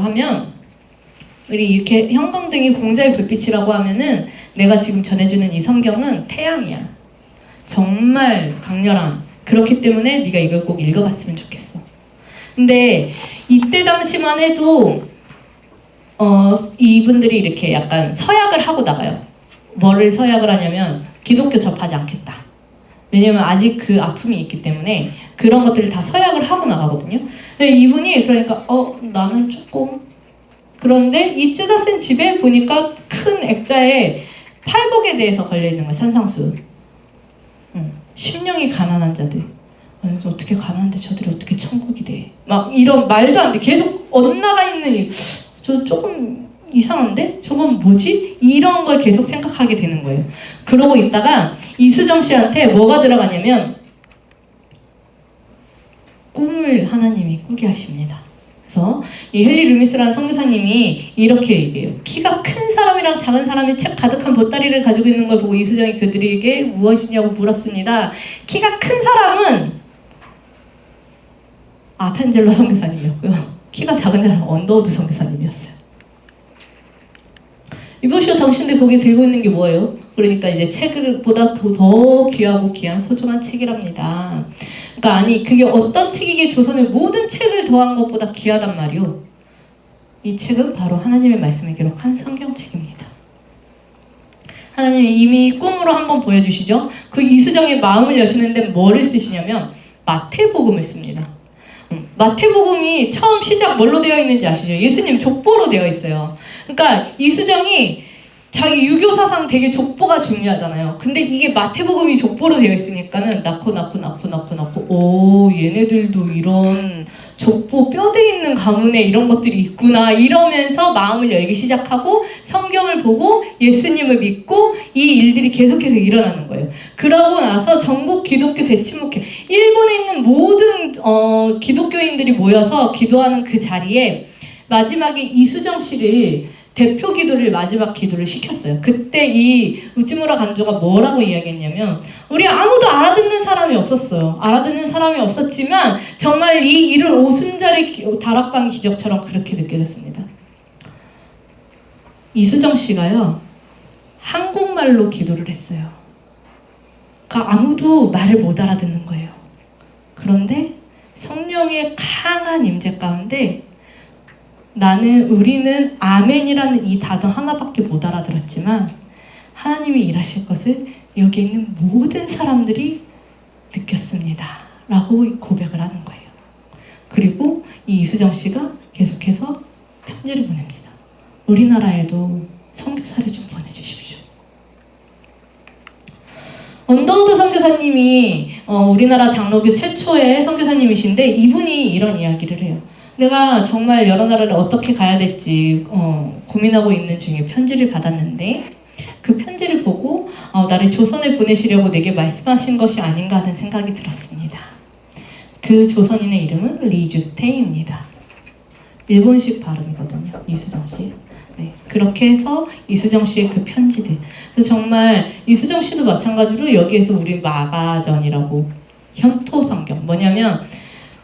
하면, 우리 이렇게 형광등이 공자의 불빛이라고 하면은 내가 지금 전해주는 이 성경은 태양이야. 정말 강렬한. 그렇기 때문에 네가 이걸 꼭 읽어봤으면 좋겠어. 근데 이때 당시만 해도 이분들이 이렇게 약간 서약을 하고 나가요. 뭐를 서약을 하냐면 기독교 접하지 않겠다. 왜냐면 아직 그 아픔이 있기 때문에 그런 것들을 다 서약을 하고 나가거든요. 근데 이분이 그러니까 나는 조금, 그런데 이 쯔다센 집에 보니까 큰 액자에 팔복에 대해서 걸려있는 거예요. 산상수. 심령이 가난한 자들. 어떻게 가난한데 저들이 어떻게 천국이 돼. 막 이런 말도 안 돼. 계속 엇나가 있는, 저 조금 이상한데? 저건 뭐지? 이런 걸 계속 생각하게 되는 거예요. 그러고 있다가 이수정 씨한테 뭐가 들어가냐면 꿈을 하나님이 꾸게 하십니다. 그래서 이 헨리 루미스라는 선교사님이 이렇게 얘기해요. 키가 큰 사람이랑 작은 사람이 책 가득한 보따리를 가지고 있는 걸 보고 이수정이 그들에게 무엇이냐고 물었습니다. 키가 큰 사람은 아펜젤로 선교사님이었고요. 키가 작은 사람은 언더우드 선교사님이었어요. 이보시오, 당신들 거기 들고 있는 게 뭐예요? 그러니까 이제 책보다 더 귀하고 귀한 소중한 책이랍니다. 그러니까 아니, 그게 어떤 책이기에 조선의 모든 책을 더한 것보다 귀하단 말이오. 이 책은 바로 하나님의 말씀을 기록한 성경책입니다. 하나님이 이미 꿈으로 한번 보여주시죠. 그 이수정의 마음을 여시는데 뭐를 쓰시냐면 마태복음을 씁니다. 마태복음이 처음 시작 뭘로 되어 있는지 아시죠? 예수님 족보로 되어 있어요. 그러니까 이수정이 자기 유교 사상 되게 족보가 중요하잖아요. 근데 이게 마태복음이 족보로 되어 있으니까는 낳고 얘네들도 이런 족보 뼈대 있는 가문에 이런 것들이 있구나 이러면서 마음을 열기 시작하고 성경을 보고 예수님을 믿고 이 일들이 계속해서 일어나는 거예요. 그러고 나서 전국 기독교 대치목회, 일본에 있는 모든 기독교인들이 모여서 기도하는 그 자리에 마지막에 이수정 씨를 대표 기도를 마지막 기도를 시켰어요. 그때 이 우찌무라 간조가 뭐라고 이야기했냐면 우리 아무도 알아듣는 사람이 없었어요. 알아듣는 사람이 없었지만 정말 이 일을 오순절의 다락방 기적처럼 그렇게 느껴졌습니다. 이수정 씨가요. 한국말로 기도를 했어요. 그러니까 아무도 말을 못 알아듣는 거예요. 그런데 성령의 강한 임재 가운데 우리는 아멘이라는 이 단어 하나밖에 못 알아들었지만 하나님이 일하실 것을 여기 있는 모든 사람들이 느꼈습니다. 라고 고백을 하는 거예요. 그리고 이 이수정 씨가 계속해서 편지를 보냅니다. 우리나라에도 선교사를 좀 보내주십시오. 언더우드 선교사님이 우리나라 장로교 최초의 선교사님이신데 이분이 이런 이야기를 해요. 내가 정말 여러 나라를 어떻게 가야 될지 고민하고 있는 중에 편지를 받았는데 그 편지를 보고 나를 조선에 보내시려고 내게 말씀하신 것이 아닌가 하는 생각이 들었습니다. 그 조선인의 이름은 리주테입니다. 일본식 발음이거든요. 이수정 씨. 네, 그렇게 해서 이수정 씨의 그 편지들. 그래서 정말 이수정 씨도 마찬가지로 여기에서 우리 마가전이라고 현토 성경 뭐냐면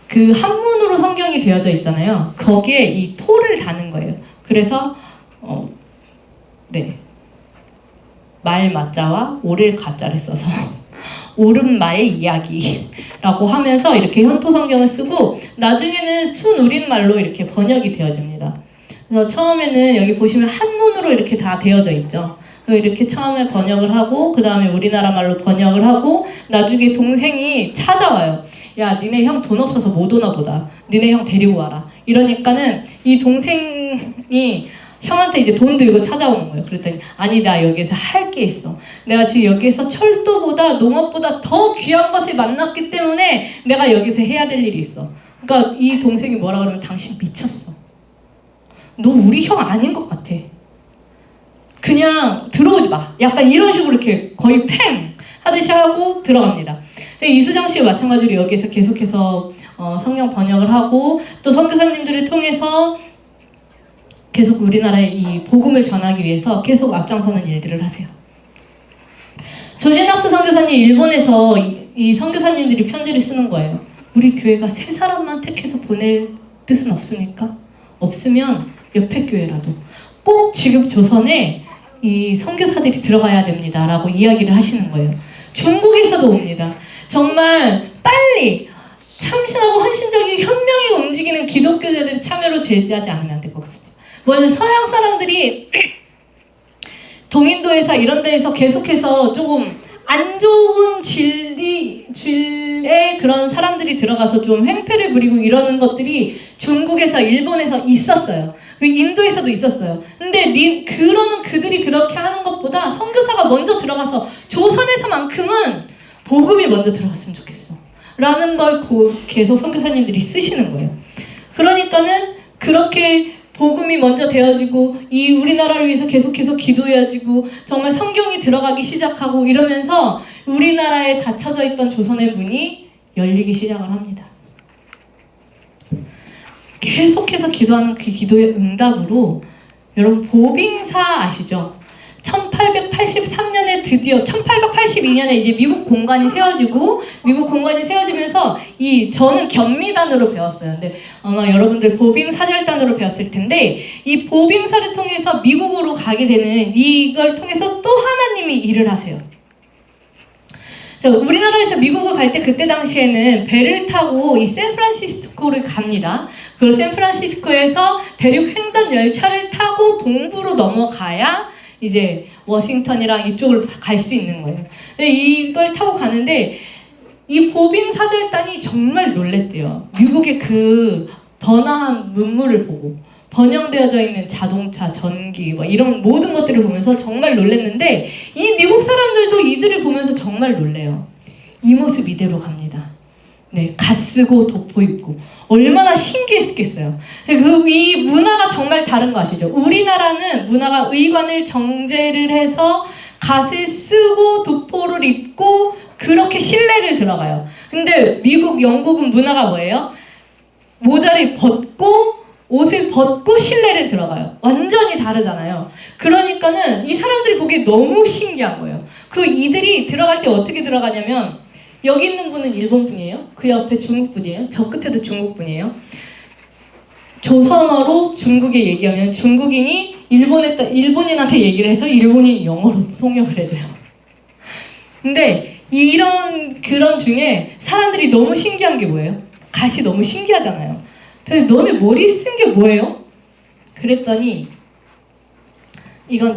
그 한문으로 성경이 되어져 있잖아요. 거기에 이 토를 다는 거예요. 그래서 말 맞자와 오를 가짜를 써서 옳은마의 이야기라고 하면서 이렇게 현토 성경을 쓰고 나중에는 순우린말로 이렇게 번역이 되어집니다. 그래서 처음에는 여기 보시면 한문으로 이렇게 다 되어져 있죠. 이렇게 처음에 번역을 하고 그 다음에 우리나라 말로 번역을 하고 나중에 동생이 찾아와요. 야, 니네 형 돈 없어서 못 오나 보다. 니네 형 데리고 와라. 이러니까는 이 동생이 형한테 이제 돈 들고 찾아오는 거예요. 그랬더니 아니 나 여기에서 할 게 있어. 내가 지금 여기에서 철도보다 농업보다 더 귀한 것을 만났기 때문에 내가 여기서 해야 될 일이 있어. 그러니까 이 동생이 뭐라 그러면 당신 미쳤어. 너 우리 형 아닌 것 같아. 그냥 들어오지 마. 약간 이런 식으로 이렇게 거의 팽 하듯이 하고 들어갑니다. 이수정 씨가 마찬가지로 여기에서 계속해서 성경 번역을 하고 또 선교사님들을 통해서 계속 우리나라에 이 복음을 전하기 위해서 계속 앞장서는 일들을 하세요. 조진학스 선교사님 일본에서 이 선교사님들이 편지를 쓰는 거예요. 우리 교회가 세 사람만 택해서 보낼 뜻은 없습니까? 없으면 옆에 교회라도 꼭 지금 조선에 이 선교사들이 들어가야 됩니다. 라고 이야기를 하시는 거예요. 중국에서도 옵니다. 정말 빨리 참신하고 헌신적인 현명히 움직이는 기독교자들의 참여로 제재하지 않으면 안 될 것 같습니다. 뭐냐면 서양 사람들이 동인도에서 이런 데에서 계속해서 조금 안 좋은 질의 그런 사람들이 들어가서 좀 횡패를 부리고 이러는 것들이 중국에서 일본에서 있었어요. 인도에서도 있었어요. 근데 그들이 그렇게 하는 것보다 선교사가 먼저 들어가서 조선에서만큼은 복음이 먼저 들어갔으면 좋겠어. 라는 걸 계속 선교사님들이 쓰시는 거예요. 그러니까는 그렇게 복음이 먼저 되어지고 이 우리나라를 위해서 계속해서 기도해지고 정말 성경이 들어가기 시작하고 이러면서 우리나라에 닫혀져 있던 조선의 문이 열리기 시작을 합니다. 계속해서 기도하는 그 기도의 응답으로 여러분 보빙사 아시죠? 1883년에 드디어 1882년에 이제 미국 공관이 세워지면서 저는 견미단으로 배웠어요. 근데 아마 여러분들 보빙사절단으로 배웠을 텐데 이 보빙사를 통해서 미국으로 가게 되는 이걸 통해서 또 하나님이 일을 하세요. 자, 우리나라에서 미국을 갈 때 그때 당시에는 배를 타고 이 샌프란시스코를 갑니다. 그리고 샌프란시스코에서 대륙 횡단 열차를 타고 동부로 넘어가야 이제 워싱턴이랑 이쪽을 갈 수 있는 거예요. 이걸 타고 가는데 이 보빙 사절단이 정말 놀랬대요. 미국의 그 번화한 문물을 보고 번영되어져 있는 자동차, 전기 뭐 이런 모든 것들을 보면서 정말 놀랬는데 이 미국 사람들도 이들을 보면서 정말 놀래요. 이 모습 이대로 갑니다. 네, 갓 쓰고 도포 입고 얼마나 신기했겠어요. 이 문화가 정말 다른 거 아시죠? 우리나라는 문화가 의관을 정제를 해서 갓을 쓰고 도포를 입고 그렇게 실내를 들어가요. 근데 미국, 영국은 문화가 뭐예요? 모자를 벗고 옷을 벗고 실내를 들어가요. 완전히 다르잖아요. 그러니까는 이 사람들이 보기에 너무 신기한 거예요. 이들이 들어갈 때 어떻게 들어가냐면 여기 있는 분은 일본 분이에요. 그 옆에 중국 분이에요. 저 끝에도 중국 분이에요. 조선어로 중국에 얘기하면 중국인이 일본인한테 얘기를 해서 일본인이 영어로 통역을 해줘요. 근데 그런 중에 사람들이 너무 신기한 게 뭐예요? 갓이 너무 신기하잖아요. 근데 너네 머리 쓴 게 뭐예요? 그랬더니 이건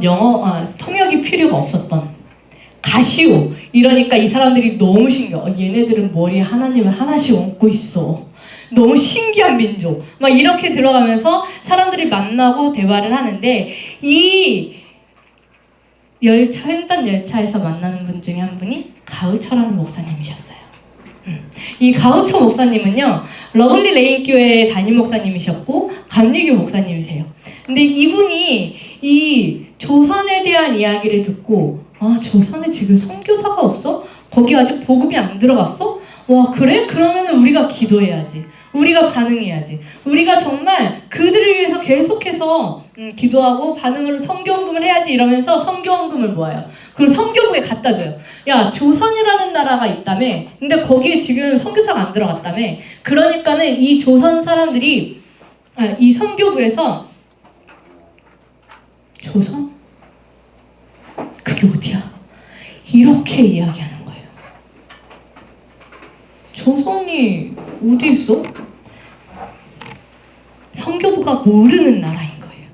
통역이 필요가 없었던 가시오. 이러니까 이 사람들이 너무 신기해. 얘네들은 머리에 하나님을 하나씩 얹고 있어. 너무 신기한 민족. 막 이렇게 들어가면서 사람들이 만나고 대화를 하는데 이 횡단 열차에서 만나는 분 중에 한 분이 가우처라는 목사님이셨어요. 이 가우처 목사님은요, 러블리 레인 교회 담임 목사님이셨고 감리교 목사님이세요. 근데 이분이 이 조선에 대한 이야기를 듣고 조선에 지금 선교사가 없어? 거기 아직 복음이 안 들어갔어? 와, 그래? 그러면 우리가 기도해야지. 우리가 반응해야지. 우리가 정말 그들을 위해서 계속해서 기도하고 반응으로 선교헌금을 해야지 이러면서 선교헌금을 모아요. 그리고 선교부에 갖다 줘요. 야, 조선이라는 나라가 있다며. 근데 거기에 지금 선교사가 안 들어갔다며. 그러니까는 이 조선 사람들이 이 선교부에서 조선? 그게 어디야? 이렇게 이야기하는 거예요. 조선이 어디 있어? 선교부가 모르는 나라인 거예요.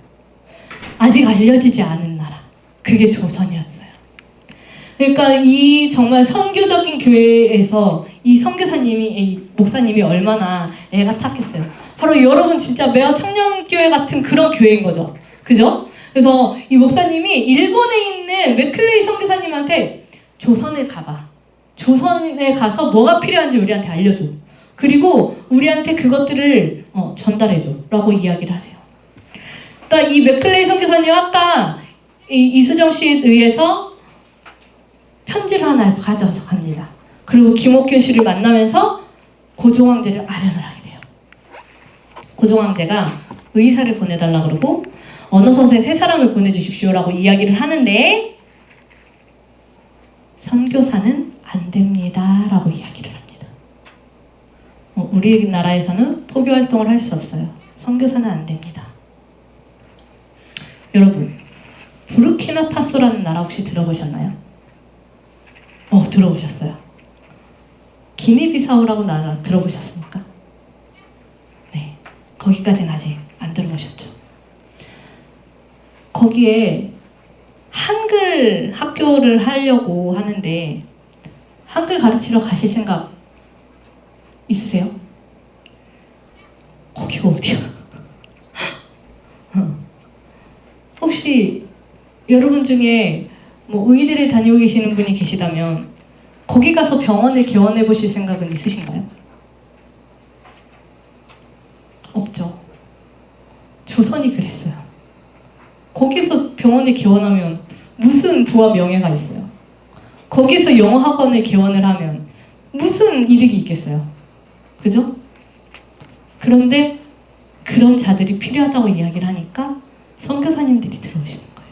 아직 알려지지 않은 나라. 그게 조선이었어요. 그러니까 이 정말 선교적인 교회에서 이 선교사님이, 이 목사님이 얼마나 애가 탔겠어요. 바로 여러분 진짜 매화 청년교회 같은 그런 교회인 거죠. 그죠? 그래서 이 목사님이 일본에 있는 맥클레이 선교사님한테 조선에 가봐. 조선에 가서 뭐가 필요한지 우리한테 알려줘. 그리고 우리한테 그것들을 전달해줘. 라고 이야기를 하세요. 그러니까 이 맥클레이 선교사님 아까 이수정 씨에 의해서 편지를 하나 가져와서 갑니다. 그리고 김옥균 씨를 만나면서 고종황제를 아련을 하게 돼요. 고종황제가 의사를 보내달라 그러고 언어선생 3사람을 보내주십시오라고 이야기를 하는데 선교사는 안 됩니다 라고 이야기를 합니다. 우리나라에서는 포교활동을 할 수 없어요. 선교사는 안 됩니다. 여러분, 부르키나파소라는 나라 혹시 들어보셨나요? 들어보셨어요. 기니비사우라고 나라 들어보셨습니까? 네, 거기까지는 아직 안 들어보셨죠. 거기에 한글 학교를 하려고 하는데 한글 가르치러 가실 생각 있으세요? 거기가 어디야? 혹시 여러분 중에 의대를 다니고 계시는 분이 계시다면 거기 가서 병원을 개원해 보실 생각은 있으신가요? 없죠. 조선이 그랬어요. 거기서 병원을 개원하면 무슨 부와 명예가 있어요? 거기서 영어 학원을 개원을 하면 무슨 이득이 있겠어요? 그죠? 그런데 그런 자들이 필요하다고 이야기를 하니까 선교사님들이 들어오시는 거예요.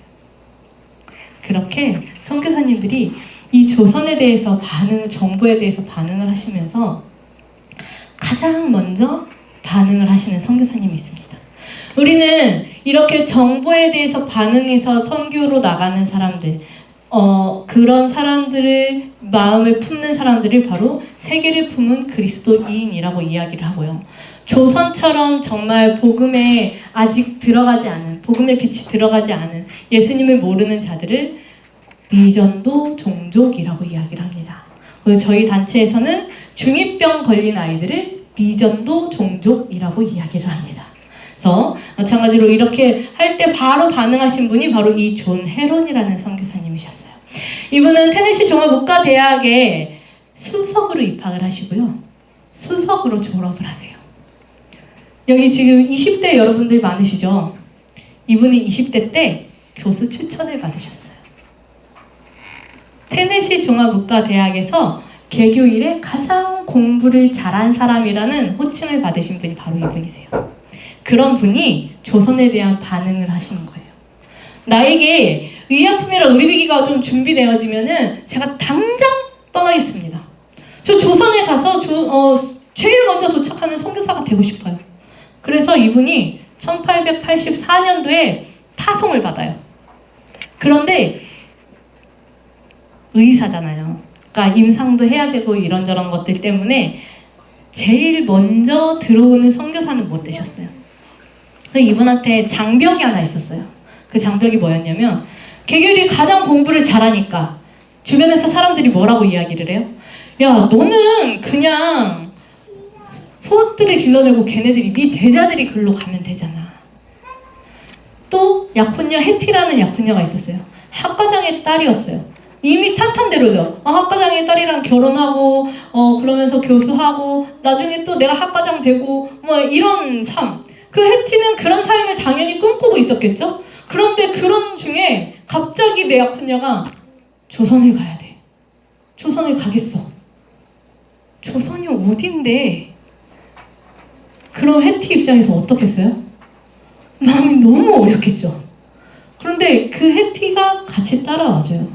그렇게 선교사님들이 이 조선에 대해서 정부에 대해서 반응을 하시면서 가장 먼저 반응을 하시는 선교사님이 있습니다. 우리는 이렇게 정부에 대해서 반응해서 선교로 나가는 사람들, 그런 사람들을 마음을 품는 사람들을 바로 세계를 품은 그리스도인이라고 이야기를 하고요. 조선처럼 정말 복음에 아직 들어가지 않은, 복음의 빛이 들어가지 않은 예수님을 모르는 자들을 미전도 종족이라고 이야기를 합니다. 그리고 저희 단체에서는 중2병 걸린 아이들을 미전도 종족이라고 이야기를 합니다. 그래서 마찬가지로 이렇게 할 때 바로 반응하신 분이 바로 이 존 헤론이라는 선교사님이셨어요. 이분은 테네시 종합국가대학에 수석으로 입학을 하시고요. 수석으로 졸업을 하세요. 여기 지금 20대 여러분들 많으시죠? 이분이 20대 때 교수 추천을 받으셨어요. 테네시 종합문과대학에서 개교 이래 가장 공부를 잘한 사람이라는 호칭을 받으신 분이 바로 이분이세요. 그런 분이 조선에 대한 반응을 하시는 거예요. 나에게 의약품이랑 의료기기가 좀 준비되어지면은 제가 당장 떠나겠습니다. 저 조선에 가서 제일 먼저 도착하는 선교사가 되고 싶어요. 그래서 이분이 1884년도에 파송을 받아요. 그런데 의사잖아요. 그러니까 임상도 해야 되고 이런저런 것들 때문에 제일 먼저 들어오는 선교사는 못 되셨어요. 이분한테 장벽이 하나 있었어요. 그 장벽이 뭐였냐면 개교일이 가장 공부를 잘하니까 주변에서 사람들이 뭐라고 이야기를 해요? 야, 너는 그냥 포악들을 길러내고 걔네들이 네 제자들이 글로 가면 되잖아. 또 약혼녀 해티라는 약혼녀가 있었어요. 학과장의 딸이었어요. 이미 탄탄대로죠. 학과장의 딸이랑 결혼하고 그러면서 교수하고 나중에 또 내가 학과장 되고 뭐 이런 삶. 그 해티는 그런 삶을 당연히 꿈꾸고 있었겠죠. 그런데 그런 중에 갑자기 내 약혼녀가 조선을 가야 돼. 조선을 가겠어. 조선이 어딘데? 그럼 해티 입장에서 어떻겠어요? 마음이 너무 어렵겠죠. 그런데 그 해티가 같이 따라와줘요.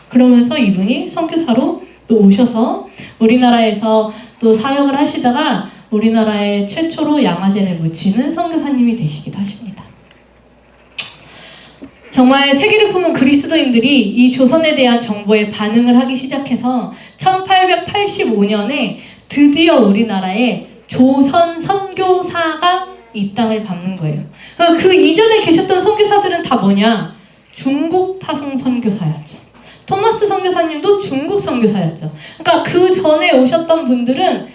그러면서 이분이 선교사로 또 오셔서 우리나라에서 또 사역을 하시다가 우리나라에 최초로 양화제를 묻히는 선교사님이 되시기도 하십니다. 정말 세계를 품은 그리스도인들이 이 조선에 대한 정보에 반응을 하기 시작해서 1885년에 드디어 우리나라에 조선 선교사가 이 땅을 밟는 거예요. 그 이전에 계셨던 선교사들은 다 뭐냐? 중국 파송 선교사였죠. 토마스 선교사님도 중국 선교사였죠. 그러니까 그 전에 오셨던 분들은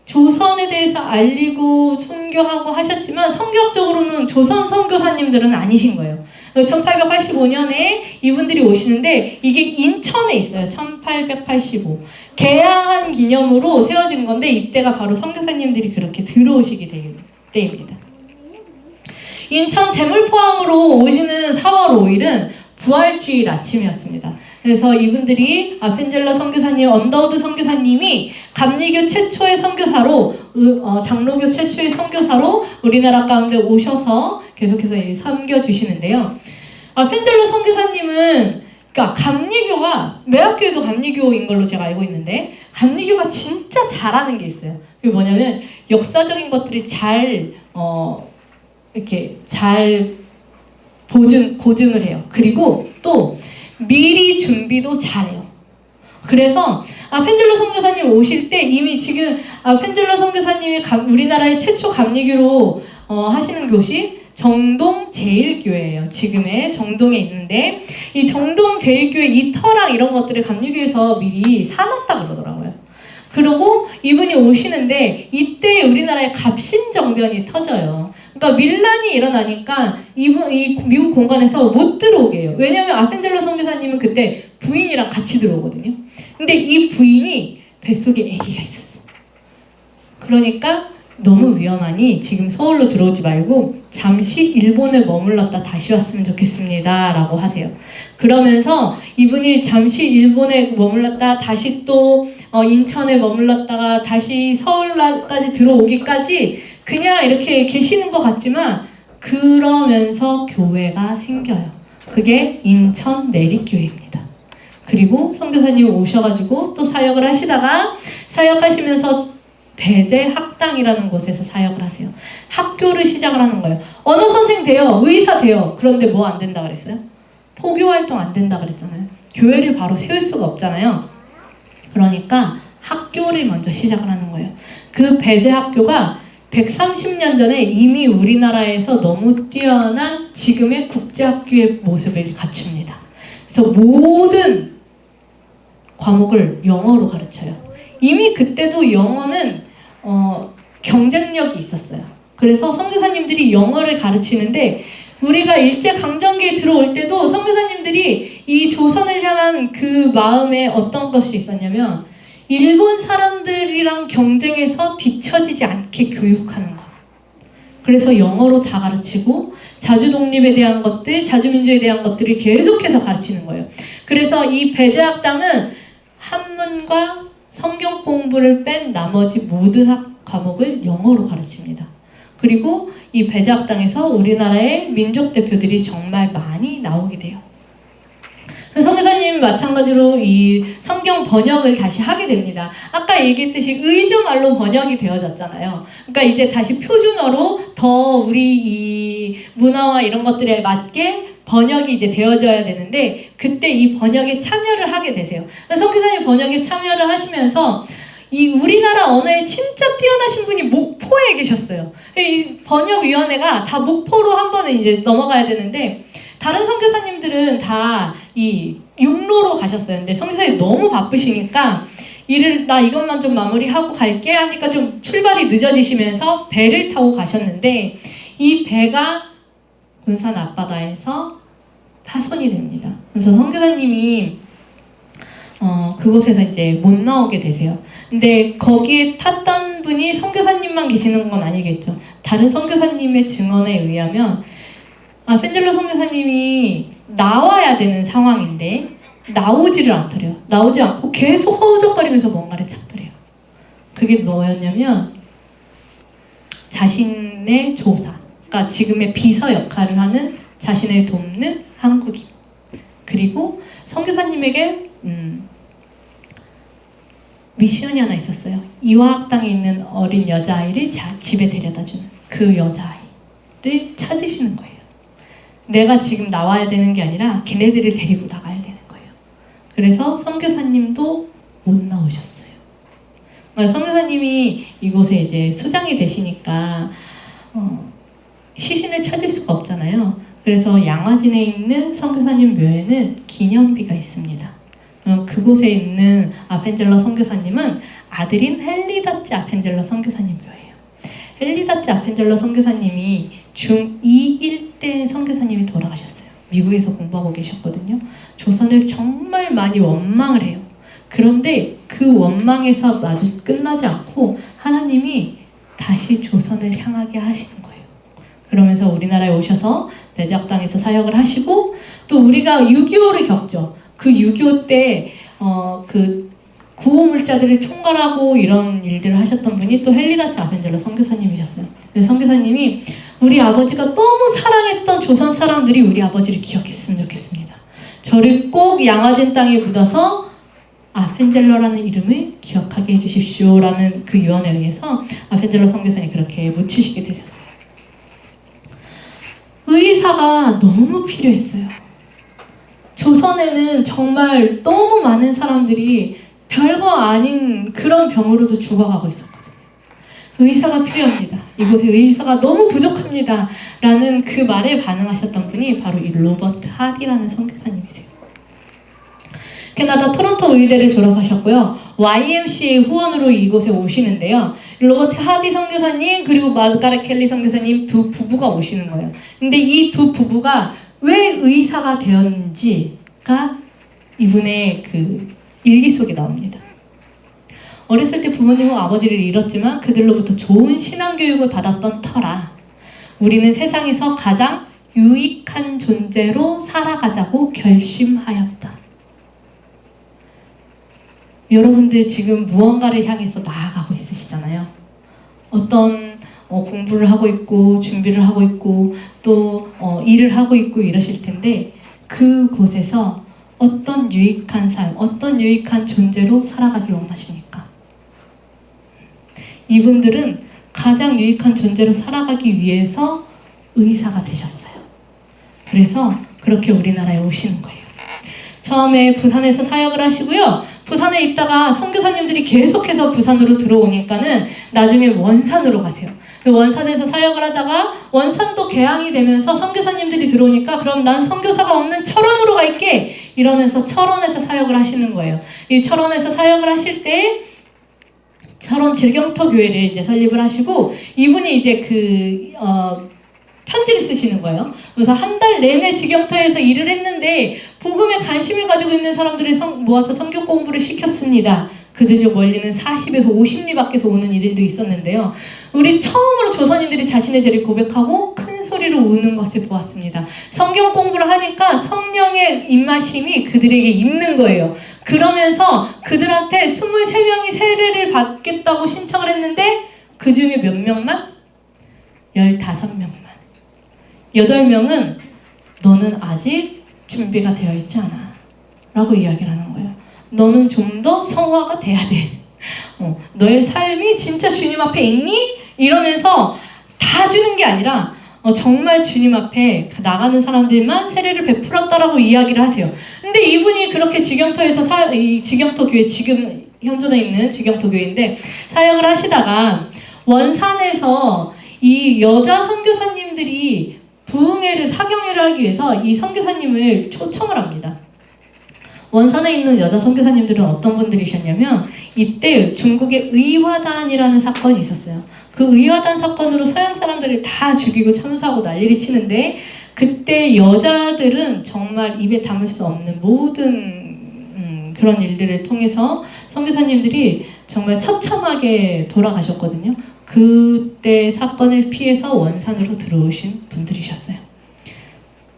조선에 대해서 알리고 순교하고 하셨지만 성격적으로는 조선 선교사님들은 아니신 거예요. 1885년에 이분들이 오시는데 이게 인천에 있어요. 1885. 개항한 기념으로 세워진 건데 이때가 바로 선교사님들이 그렇게 들어오시게 될 때입니다. 인천 제물포항으로 오시는 4월 5일은 부활주일 아침이었습니다. 그래서 이분들이 아펜젤러 선교사님, 언더우드 선교사님이 감리교 최초의 선교사로, 장로교 최초의 선교사로 우리나라 가운데 오셔서 계속해서 섬겨주시는데요. 아펜젤러 선교사님은, 그러니까 감리교가, 매학교에도 감리교인 걸로 제가 알고 있는데, 감리교가 진짜 잘하는 게 있어요. 그게 뭐냐면, 역사적인 것들이 이렇게 잘 고증을 해요. 그리고 또, 미리 준비도 잘해요. 그래서 펜젤러 선교사님 오실 때 이미 지금 펜젤러 선교사님이 우리나라의 최초 감리교로 하시는 곳이 정동 제일교회예요. 지금의 정동에 있는데 이 정동 제일교회 이 터랑 이런 것들을 감리교에서 미리 사놨다 그러더라고요. 그리고 이분이 오시는데 이때 우리나라에 갑신정변이 터져요. 그러니까 밀란이 일어나니까 이 미국 공간에서 못 들어오게 해요. 왜냐하면 아펜젤러 선교사님은 그때 부인이랑 같이 들어오거든요. 근데 이 부인이 뱃속에 아기가 있었어요. 그러니까 너무 위험하니 지금 서울로 들어오지 말고 잠시 일본에 머물렀다 다시 왔으면 좋겠습니다 라고 하세요. 그러면서 이분이 잠시 일본에 머물렀다 다시 또 인천에 머물렀다가 다시 서울까지 들어오기까지 그냥 이렇게 계시는 것 같지만 그러면서 교회가 생겨요. 그게 인천 내립교회입니다. 그리고 선교사님이 오셔가지고 또 사역을 하시다가 사역하시면서 배제학당이라는 곳에서 사역을 하세요. 학교를 시작을 하는 거예요. 언어 선생 돼요. 의사 돼요. 그런데 뭐 안 된다 그랬어요? 포교 활동 안 된다 그랬잖아요. 교회를 바로 세울 수가 없잖아요. 그러니까 학교를 먼저 시작을 하는 거예요. 그 배제학교가 130년 전에 이미 우리나라에서 너무 뛰어난 지금의 국제학교의 모습을 갖춥니다. 그래서 모든 과목을 영어로 가르쳐요. 이미 그때도 영어는 경쟁력이 있었어요. 그래서 선교사님들이 영어를 가르치는데 우리가 일제강점기에 들어올 때도 선교사님들이 이 조선을 향한 그 마음에 어떤 것이 있었냐면 일본 사람들이랑 경쟁해서 뒤처지지 않게 교육하는 것. 그래서 영어로 다 가르치고 자주독립에 대한 것들, 자주민주에 대한 것들을 계속해서 가르치는 거예요. 그래서 이 배제학당은 한문과 성경 공부를 뺀 나머지 모든 과목을 영어로 가르칩니다. 그리고 이 배제학당에서 우리나라의 민족 대표들이 정말 많이 나오게 돼요. 선교사님 마찬가지로 이 성경 번역을 다시 하게 됩니다. 아까 얘기했듯이 의조말로 번역이 되어졌잖아요. 그러니까 이제 다시 표준어로 더 우리 이 문화와 이런 것들에 맞게 번역이 이제 되어져야 되는데 그때 이 번역에 참여를 하게 되세요. 선교사님 번역에 참여를 하시면서 이 우리나라 언어에 진짜 뛰어나신 분이 목포에 계셨어요. 이 번역위원회가 다 목포로 한 번은 이제 넘어가야 되는데 다른 선교사님들은 다 이 육로로 가셨어요. 근데 선교사님이 너무 바쁘시니까 나 이것만 좀 마무리하고 갈게 하니까 좀 출발이 늦어지시면서 배를 타고 가셨는데 이 배가 군산 앞바다에서 파손이 됩니다. 그래서 선교사님이 그곳에서 이제 못 나오게 되세요. 근데 거기에 탔던 분이 선교사님만 계시는 건 아니겠죠. 다른 선교사님의 증언에 의하면 샌젤러 선교사님이 나와야 되는 상황인데 나오지를 않더래요. 나오지 않고 계속 허우적거리면서 뭔가를 찾더래요. 그게 뭐였냐면 자신의 조사, 그러니까 지금의 비서 역할을 하는 자신을 돕는 한국인, 그리고 선교사님에게 미션이 하나 있었어요. 이화학당에 있는 어린 여자아이를 집에 데려다주는 그 여자아이를 찾으시는 거예요. 내가 지금 나와야 되는 게 아니라 걔네들을 데리고 나가야 되는 거예요. 그래서 선교사님도 못 나오셨어요. 선교사님이 이곳에 이제 수장이 되시니까 시신을 찾을 수가 없잖아요. 그래서 양화진에 있는 선교사님 묘에는 기념비가 있습니다. 그곳에 있는 아펜젤러 선교사님은 아들인 헬리다츠 아펜젤러 선교사님 묘예요. 헬리다츠 아펜젤러 선교사님이 중2일 때 선교사님이 돌아가셨어요. 미국에서 공부하고 계셨거든요. 조선을 정말 많이 원망을 해요. 그런데 그 원망에서 마주 끝나지 않고 하나님이 다시 조선을 향하게 하시는 거예요. 그러면서 우리나라에 오셔서 배제학당에서 사역을 하시고 또 우리가 6.25를 겪죠. 그 6.25 때 그 구호물자들을 총괄하고 이런 일들을 하셨던 분이 또 헬리다츠 아펜젤러 선교사님이셨어요. 그래서 선교사님이 우리 아버지가 너무 사랑했던 조선 사람들이 우리 아버지를 기억했으면 좋겠습니다. 저를 꼭 양화진 땅에 묻어서 아펜젤러라는 이름을 기억하게 해주십시오 라는 그 유언에 의해서 아펜젤러 선교사님이 그렇게 묻히시게 되셨어요. 의사가 너무 필요했어요. 조선에는 정말 너무 많은 사람들이 별거 아닌 그런 병으로도 죽어가고 있었거든요. 의사가 필요합니다. 이곳에 의사가 너무 부족합니다. 라는 그 말에 반응하셨던 분이 바로 이 로버트 하디라는 선교사님이세요. 캐나다 토론토 의대를 졸업하셨고요. YMCA 후원으로 이곳에 오시는데요. 로버트 하디 선교사님 그리고 마가렛 켈리 선교사님 두 부부가 오시는 거예요. 근데 이 두 부부가 왜 의사가 되었는지가 이분의 그 일기 속에 나옵니다. 어렸을 때 부모님과 아버지를 잃었지만 그들로부터 좋은 신앙교육을 받았던 터라 우리는 세상에서 가장 유익한 존재로 살아가자고 결심하였다. 여러분들 지금 무언가를 향해서 나아가고 있으시잖아요. 어떤 공부를 하고 있고 준비를 하고 있고 또 일을 하고 있고 이러실 텐데 그곳에서 어떤 유익한 삶, 어떤 유익한 존재로 살아가길 원하십니까? 이분들은 가장 유익한 존재로 살아가기 위해서 의사가 되셨어요. 그래서 그렇게 우리나라에 오시는 거예요. 처음에 부산에서 사역을 하시고요. 부산에 있다가 선교사님들이 계속해서 부산으로 들어오니까는 나중에 원산으로 가세요. 원산에서 사역을 하다가 원산도 개항이 되면서 선교사님들이 들어오니까 그럼 난 선교사가 없는 철원으로 갈게 이러면서 철원에서 사역을 하시는 거예요. 이 철원에서 사역을 하실 때 철원 질경터 교회를 이제 설립을 하시고 이분이 이제 편지를 쓰시는 거예요. 그래서 한 달 내내 지경터에서 일을 했는데 복음에 관심을 가지고 있는 사람들을 모아서 성경 공부를 시켰습니다. 그들 중 멀리는 40에서 50리 밖에서 오는 이들도 있었는데요. 우리 처음으로 조선인들이 자신의 죄를 고백하고 큰 소리로 우는 것을 보았습니다. 성경 공부를 하니까 성령의 임하심이 그들에게 있는 거예요. 그러면서 그들한테 23명이 세례를 받겠다고 신청을 했는데 그 중에 몇 명만? 15명만. 8명은 너는 아직 준비가 되어 있지 않아 라고 이야기를 하는 거예요. 너는 좀 더 성화가 돼야 돼. 너의 삶이 진짜 주님 앞에 있니? 이러면서 다 주는 게 아니라 정말 주님 앞에 나가는 사람들만 세례를 베풀었다라고 이야기를 하세요. 근데 이분이 그렇게 지경토에서 이 지경토 교회, 지금 현존에 있는 지경토 교회인데 사역을 하시다가 원산에서 이 여자 선교사님들이 부흥회를, 사경회를 하기 위해서 이 선교사님을 초청을 합니다. 원산에 있는 여자 선교사님들은 어떤 분들이셨냐면 이때 중국의 의화단이라는 사건이 있었어요. 그 의화단 사건으로 서양 사람들을 다 죽이고 참수하고 난리를 치는데 그때 여자들은 정말 입에 담을 수 없는 모든 그런 일들을 통해서 선교사님들이 정말 처참하게 돌아가셨거든요. 그때 사건을 피해서 원산으로 들어오신 분들이셨어요.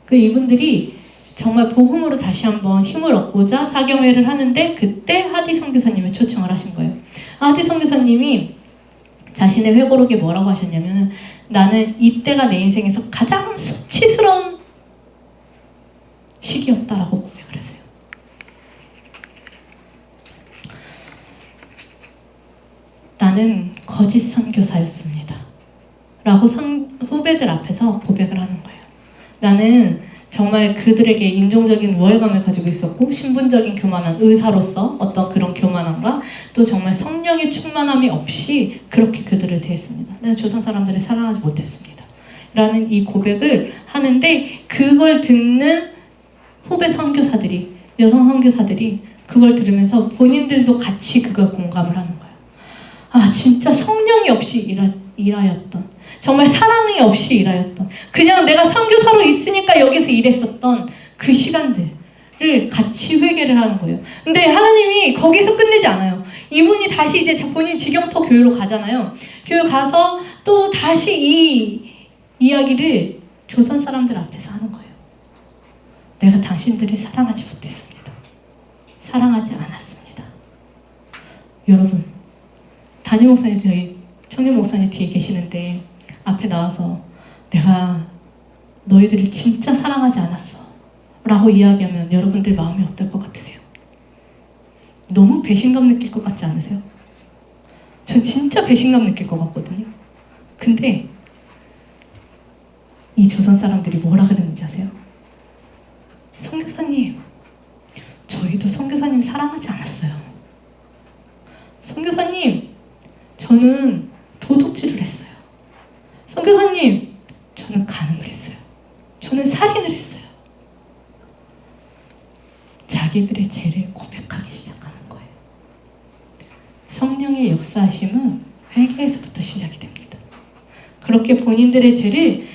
그 이분들이 정말 복음으로 다시 한번 힘을 얻고자 사경회를 하는데 그때 하디 선교사님을 초청을 하신 거예요. 하디 선교사님이 자신의 회고록에 뭐라고 하셨냐면 나는 이때가 내 인생에서 가장 수치스러운 시기였다라고 고백을 했어요. 나는 거짓 선교사였습니다. 라고 후배들 앞에서 고백을 하는 거예요. 나는 정말 그들에게 인종적인 우월감을 가지고 있었고 신분적인 교만한 의사로서 어떤 그런 교만함과 또 정말 성령의 충만함이 없이 그렇게 그들을 대했습니다. 내가 조선 사람들을 사랑하지 못했습니다. 라는 이 고백을 하는데 그걸 듣는 후배 선교사들이, 여성 선교사들이 그걸 들으면서 본인들도 같이 그걸 공감을 하는 거예요. 아, 진짜 성령이 없이 일하였던, 정말 사랑이 없이 일하였던, 그냥 내가 선교사로 있으니까 여기서 일했었던 그 시간들을 같이 회개를 하는 거예요. 근데 하나님이 거기서 끝내지 않아요. 이분이 다시 이제 본인 지경토 교회로 가잖아요. 교회 가서 또 다시 이 이야기를 조선 사람들 앞에서 하는 거예요. 내가 당신들을 사랑하지 못했습니다. 사랑하지 않았습니다. 여러분, 담임 목사님, 저희 청년 목사님 뒤에 계시는데 앞에 나와서 내가 너희들을 진짜 사랑하지 않았어 라고 이야기하면 여러분들 마음이 어떨 것 같으세요? 너무 배신감 느낄 것 같지 않으세요? 전 진짜 배신감 느낄 것 같거든요. 근데 이 조선 사람들이 뭐라 그랬는지 아세요? 선교사님, 저희도 선교사님 사랑하지 않았어요. 선교사님, 저는 도둑질을 했어요. 선교사님, 저는 간음을 했어요. 저는 살인을 했어요. 자기들의 죄를 고백하기 시작하는 거예요. 성령의 역사하심은 회개에서부터 시작이 됩니다. 그렇게 본인들의 죄를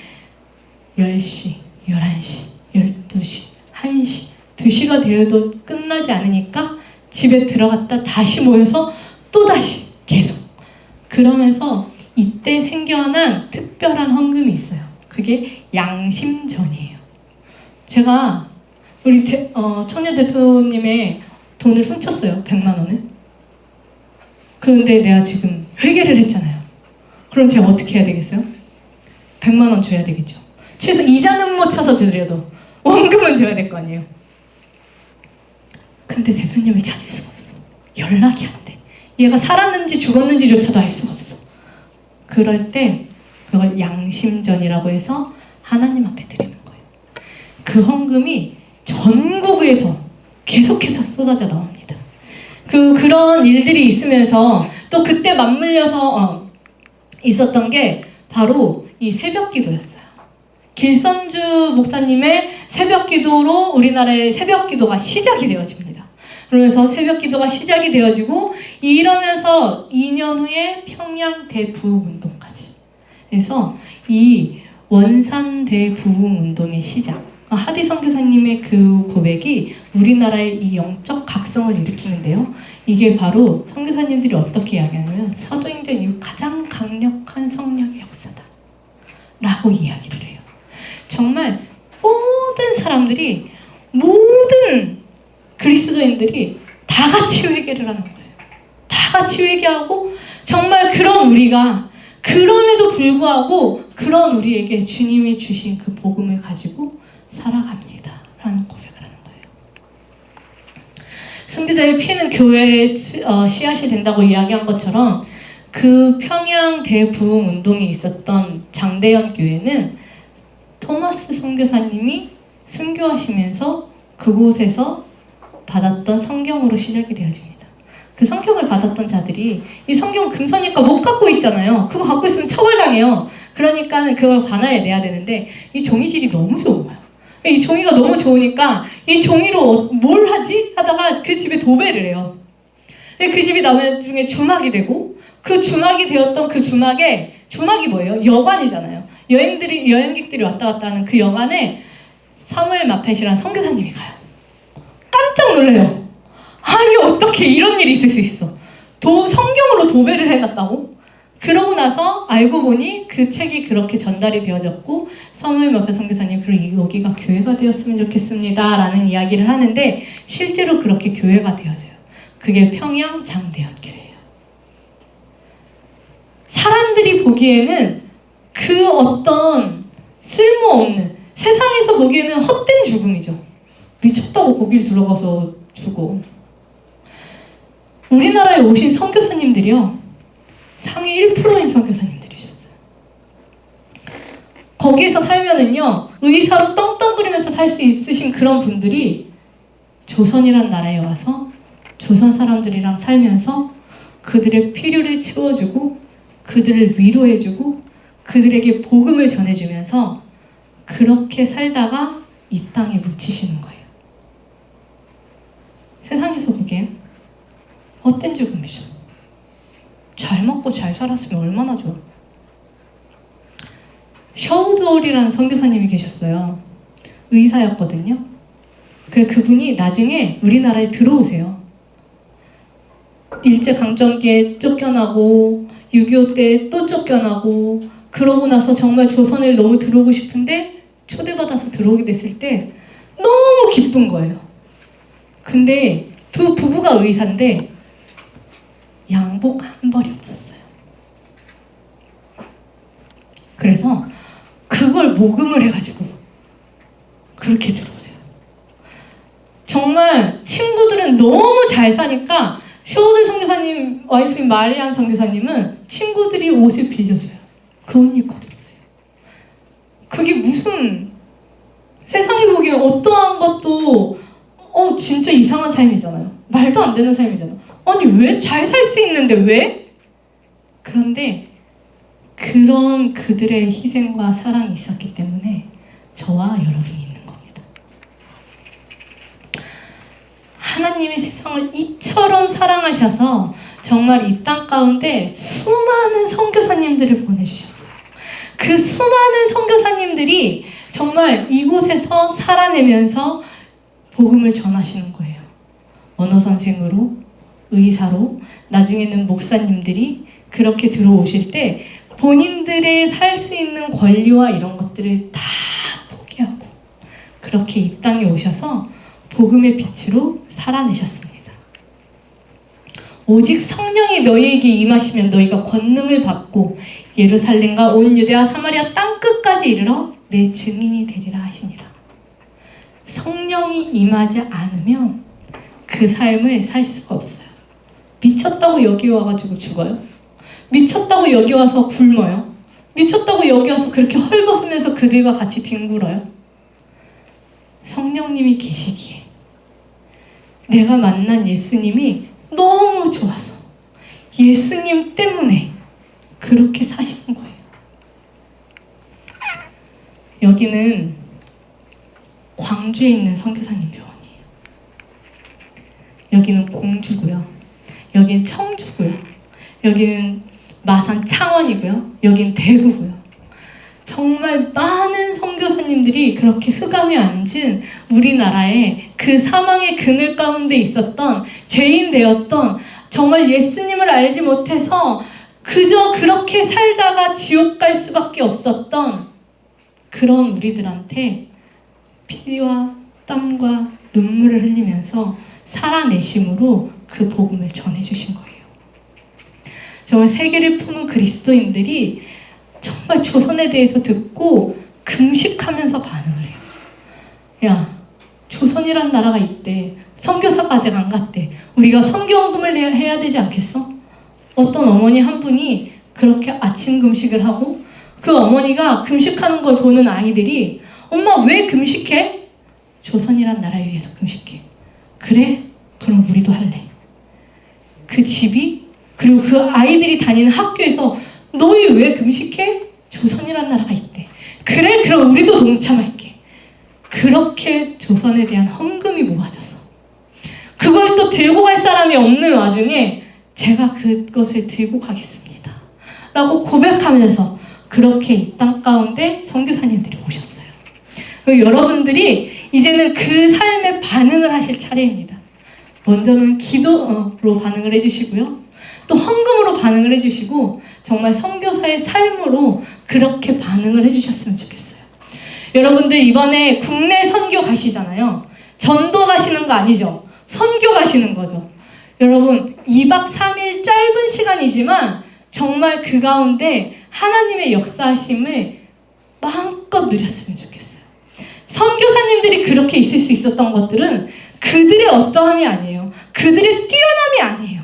10시, 11시, 12시, 1시, 2시가 되어도 끝나지 않으니까 집에 들어갔다 다시 모여서 또다시 계속. 그러면서 이때 생겨난 특별한 헌금이 있어요. 그게 양심전이에요. 제가 우리 청년 대표님의 돈을 훔쳤어요. 100만 원을. 그런데 내가 지금 회개를 했잖아요. 그럼 제가 어떻게 해야 되겠어요? 100만 원 줘야 되겠죠. 최소 이자는 못 쳐서 드려도 원금은 줘야 될 거 아니에요. 근데 대표님을 찾을 수가 없어. 연락이 안 돼. 얘가 살았는지 죽었는지조차도 알 수가 없어. 그럴 때 그걸 양심전이라고 해서 하나님 앞에 드리는 거예요. 그 헌금이 전국에서 계속해서 쏟아져 나옵니다. 그런 일들이 있으면서 또 그때 맞물려서 있었던 게 바로 이 새벽 기도였어요. 길선주 목사님의 새벽 기도로 우리나라의 새벽 기도가 시작이 되어집니다. 그러면서 새벽 기도가 시작이 되어지고 이러면서 2년 후에 평양 대부흥운동까지. 그래서 이 원산 대부흥운동의 시작. 하디 선교사님의 그 고백이 우리나라의 이 영적 각성을 일으키는데요. 이게 바로 선교사님들이 어떻게 이야기하냐면 사도행전 이후 가장 강력한 성령의 역사다 라고 이야기를 해요. 정말 모든 사람들이, 모든 그리스도인들이 다 같이 회개를 하는 거예요. 다 같이 회개하고 정말 그런 우리가, 그럼에도 불구하고 그런 우리에게 주님이 주신 그 복음을 가지고 살아갑니다 라는 고백을 하는 거예요. 순교자의 피해는 교회의 씨앗이 된다고 이야기한 것처럼 그 평양 대부흥 운동이 있었던 장대현 교회는 토마스 선교사님이 순교하시면서 그곳에서 받았던 성경으로 시작이 되어집니다. 그 성경을 받았던 자들이 이 성경 금서니까 못 갖고 있잖아요. 그거 갖고 있으면 처벌당해요. 그러니까 그걸 관아에 내야 되는데 이 종이질이 너무 좋은 거예요. 이 종이가 너무 좋으니까 이 종이로 뭘 하지? 하다가 그 집에 도배를 해요. 그 집이 나중에 주막이 되고, 그 주막이 되었던 그 주막에, 주막이 뭐예요? 여관이잖아요. 여행객들이 왔다 갔다 하는 그 여관에 사무엘 마펫이라는 선교사님이 가요. 깜짝 놀래요. 아니 어떻게 이런 일이 있을 수 있어. 성경으로 도배를 해놨다고? 그러고 나서 알고 보니 그 책이 그렇게 전달이 되어졌고, 사무엘 마펫 선교사님 그리고 여기가 교회가 되었으면 좋겠습니다 라는 이야기를 하는데 실제로 그렇게 교회가 되어져요. 그게 평양 장대현 교회예요. 사람들이 보기에는 그 어떤 쓸모없는, 세상에서 보기에는 헛된 죽음이죠. 미쳤다고 거길 들어가서 죽어. 우리나라에 오신 선교사님들이요, 상위 1%인 선교사님들이셨어요. 거기에서 살면은요, 의사로 떵떵거리면서 살 수 있으신 그런 분들이 조선이란 나라에 와서 조선 사람들이랑 살면서 그들의 필요를 채워주고 그들을 위로해주고 그들에게 복음을 전해주면서 그렇게 살다가 이 땅에 묻히시는 거예요. 세상에서 보기엔 헛된 죽음이죠. 잘 먹고 잘 살았으면 얼마나 좋아. 셔우드월이라는 선교사님이 계셨어요. 의사였거든요. 그분이 나중에 우리나라에 들어오세요. 일제강점기에 쫓겨나고 6.25 때 또 쫓겨나고, 그러고 나서 정말 조선에 너무 들어오고 싶은데 초대받아서 들어오게 됐을 때 너무 기쁜 거예요. 근데 두 부부가 의사인데 양복 한 벌이 없었어요. 그래서 그걸 모금을 해가지고 그렇게 들어오세요. 정말 친구들은 너무 잘 사니까 셔우드 선교사님 와이프인 마리안 선교사님은 친구들이 옷을 빌려줘요. 그 옷 입고 들어오세요. 그게 무슨, 세상에 보기엔 어떠한 것도 진짜 이상한 삶이잖아요. 말도 안 되는 삶이잖아요. 아니 왜? 잘 살 수 있는데 왜? 그런데 그런 그들의 희생과 사랑이 있었기 때문에 저와 여러분이 있는 겁니다. 하나님이 세상을 이처럼 사랑하셔서 정말 이 땅 가운데 수많은 선교사님들을 보내주셨어요. 그 수많은 선교사님들이 정말 이곳에서 살아내면서 복음을 전하시는 거예요. 언어 선생으로, 의사로, 나중에는 목사님들이 그렇게 들어오실 때 본인들의 살 수 있는 권리와 이런 것들을 다 포기하고 그렇게 이 땅에 오셔서 복음의 빛으로 살아내셨습니다. 오직 성령이 너희에게 임하시면 너희가 권능을 받고 예루살렘과 온 유대와 사마리아 땅끝까지 이르러 내 증인이 되리라 하시니라. 성령이 임하지 않으면 그 삶을 살 수가 없어요. 미쳤다고 여기 와가지고 죽어요? 미쳤다고 여기 와서 굶어요? 미쳤다고 여기 와서 그렇게 헐벗으면서 그들과 같이 뒹굴어요? 성령님이 계시기에 내가 만난 예수님이 너무 좋아서 예수님 때문에 그렇게 사시는 거예요. 여기는 광주에 있는 선교사님 병원이에요. 여기는 공주고요. 여기는 청주고요. 여기는 마산 창원이고요. 여기는 대구고요. 정말 많은 선교 선교사님들이 그렇게 흑암에 앉은 우리나라에 그 사망의 그늘 가운데 있었던 죄인 되었던 정말 예수님을 알지 못해서 그저 그렇게 살다가 지옥 갈 수밖에 없었던 그런 우리들한테 피와 땀과 눈물을 흘리면서 살아내심으로 그 복음을 전해주신 거예요. 정말 세계를 품은 그리스도인들이 정말 조선에 대해서 듣고 금식하면서 반응을 해요. 야, 조선이란 나라가 있대. 선교사가 아직 안 갔대. 우리가 선교헌금을 해야 되지 않겠어? 어떤 어머니 한 분이 그렇게 아침 금식을 하고 그 어머니가 금식하는 걸 보는 아이들이 엄마 왜 금식해? 조선이란 나라에 위해서 금식해. 그래? 그럼 우리도 할래. 그 집이 그리고 그 아이들이 다니는 학교에서 너희 왜 금식해? 조선이란 나라가 있대. 그래? 그럼 우리도 동참할게. 그렇게 조선에 대한 헌금이 모아져서 그걸 또 들고 갈 사람이 없는 와중에 제가 그것을 들고 가겠습니다 라고 고백하면서 그렇게 이 땅 가운데 선교사님들이 오셨어요. 그리고 여러분들이 이제는 그 삶에 반응을 하실 차례입니다. 먼저는 기도로 반응을 해주시고요. 또 헌금으로 반응을 해주시고 정말 선교사의 삶으로 그렇게 반응을 해주셨으면 좋겠어요. 여러분들 이번에 국내 선교 가시잖아요. 전도 가시는 거 아니죠? 선교 가시는 거죠. 여러분 2박 3일 짧은 시간이지만 정말 그 가운데 하나님의 역사하심을 마음껏 누렸으면 좋겠어요. 선교사님들이 그렇게 있을 수 있었던 것들은 그들의 어떠함이 아니에요. 그들의 뛰어남이 아니에요.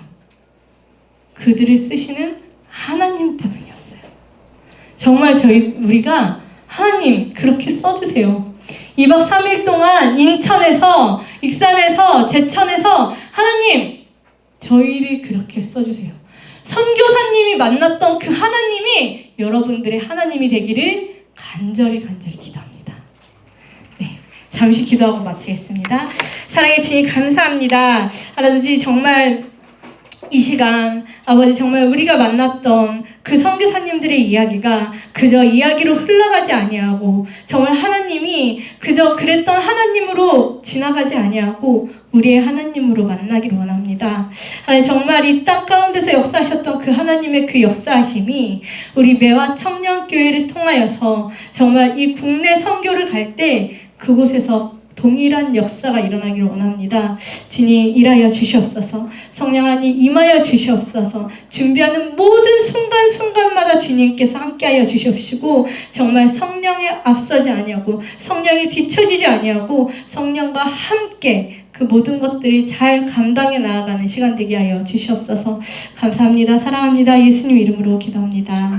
그들을 쓰시는 하나님 때문이었어요. 정말 우리가 하나님 그렇게 써주세요. 2박 3일 동안 인천에서, 익산에서, 제천에서 하나님 저희를 그렇게 써주세요. 선교사님이 만났던 그 하나님이 여러분들의 하나님이 되기를 간절히 기도합니다. 네, 잠시 기도하고 마치겠습니다. 사랑의 주님 감사합니다. 아버지 정말 이 시간 아버지 정말 우리가 만났던 그 선교사님들의 이야기가 그저 이야기로 흘러가지 아니하고 정말 하나님이 그저 그랬던 하나님으로 지나가지 아니하고 우리의 하나님으로 만나기를 원합니다. 아니, 정말 이 땅 가운데서 역사하셨던 그 하나님의 그 역사하심이 우리 매화 청년교회를 통하여서 정말 이 국내 선교를 갈 때 그곳에서 동일한 역사가 일어나기를 원합니다. 주님 일하여 주시옵소서. 성령 하나님 임하여 주시옵소서. 준비하는 모든 순간순간마다 주님께서 함께하여 주시옵시고 정말 성령에 앞서지 아니하고 성령에 뒤처지지 아니하고 성령과 함께 그 모든 것들을 잘 감당해 나아가는 시간 되게 하여 주시옵소서. 감사합니다. 사랑합니다. 예수님 이름으로 기도합니다.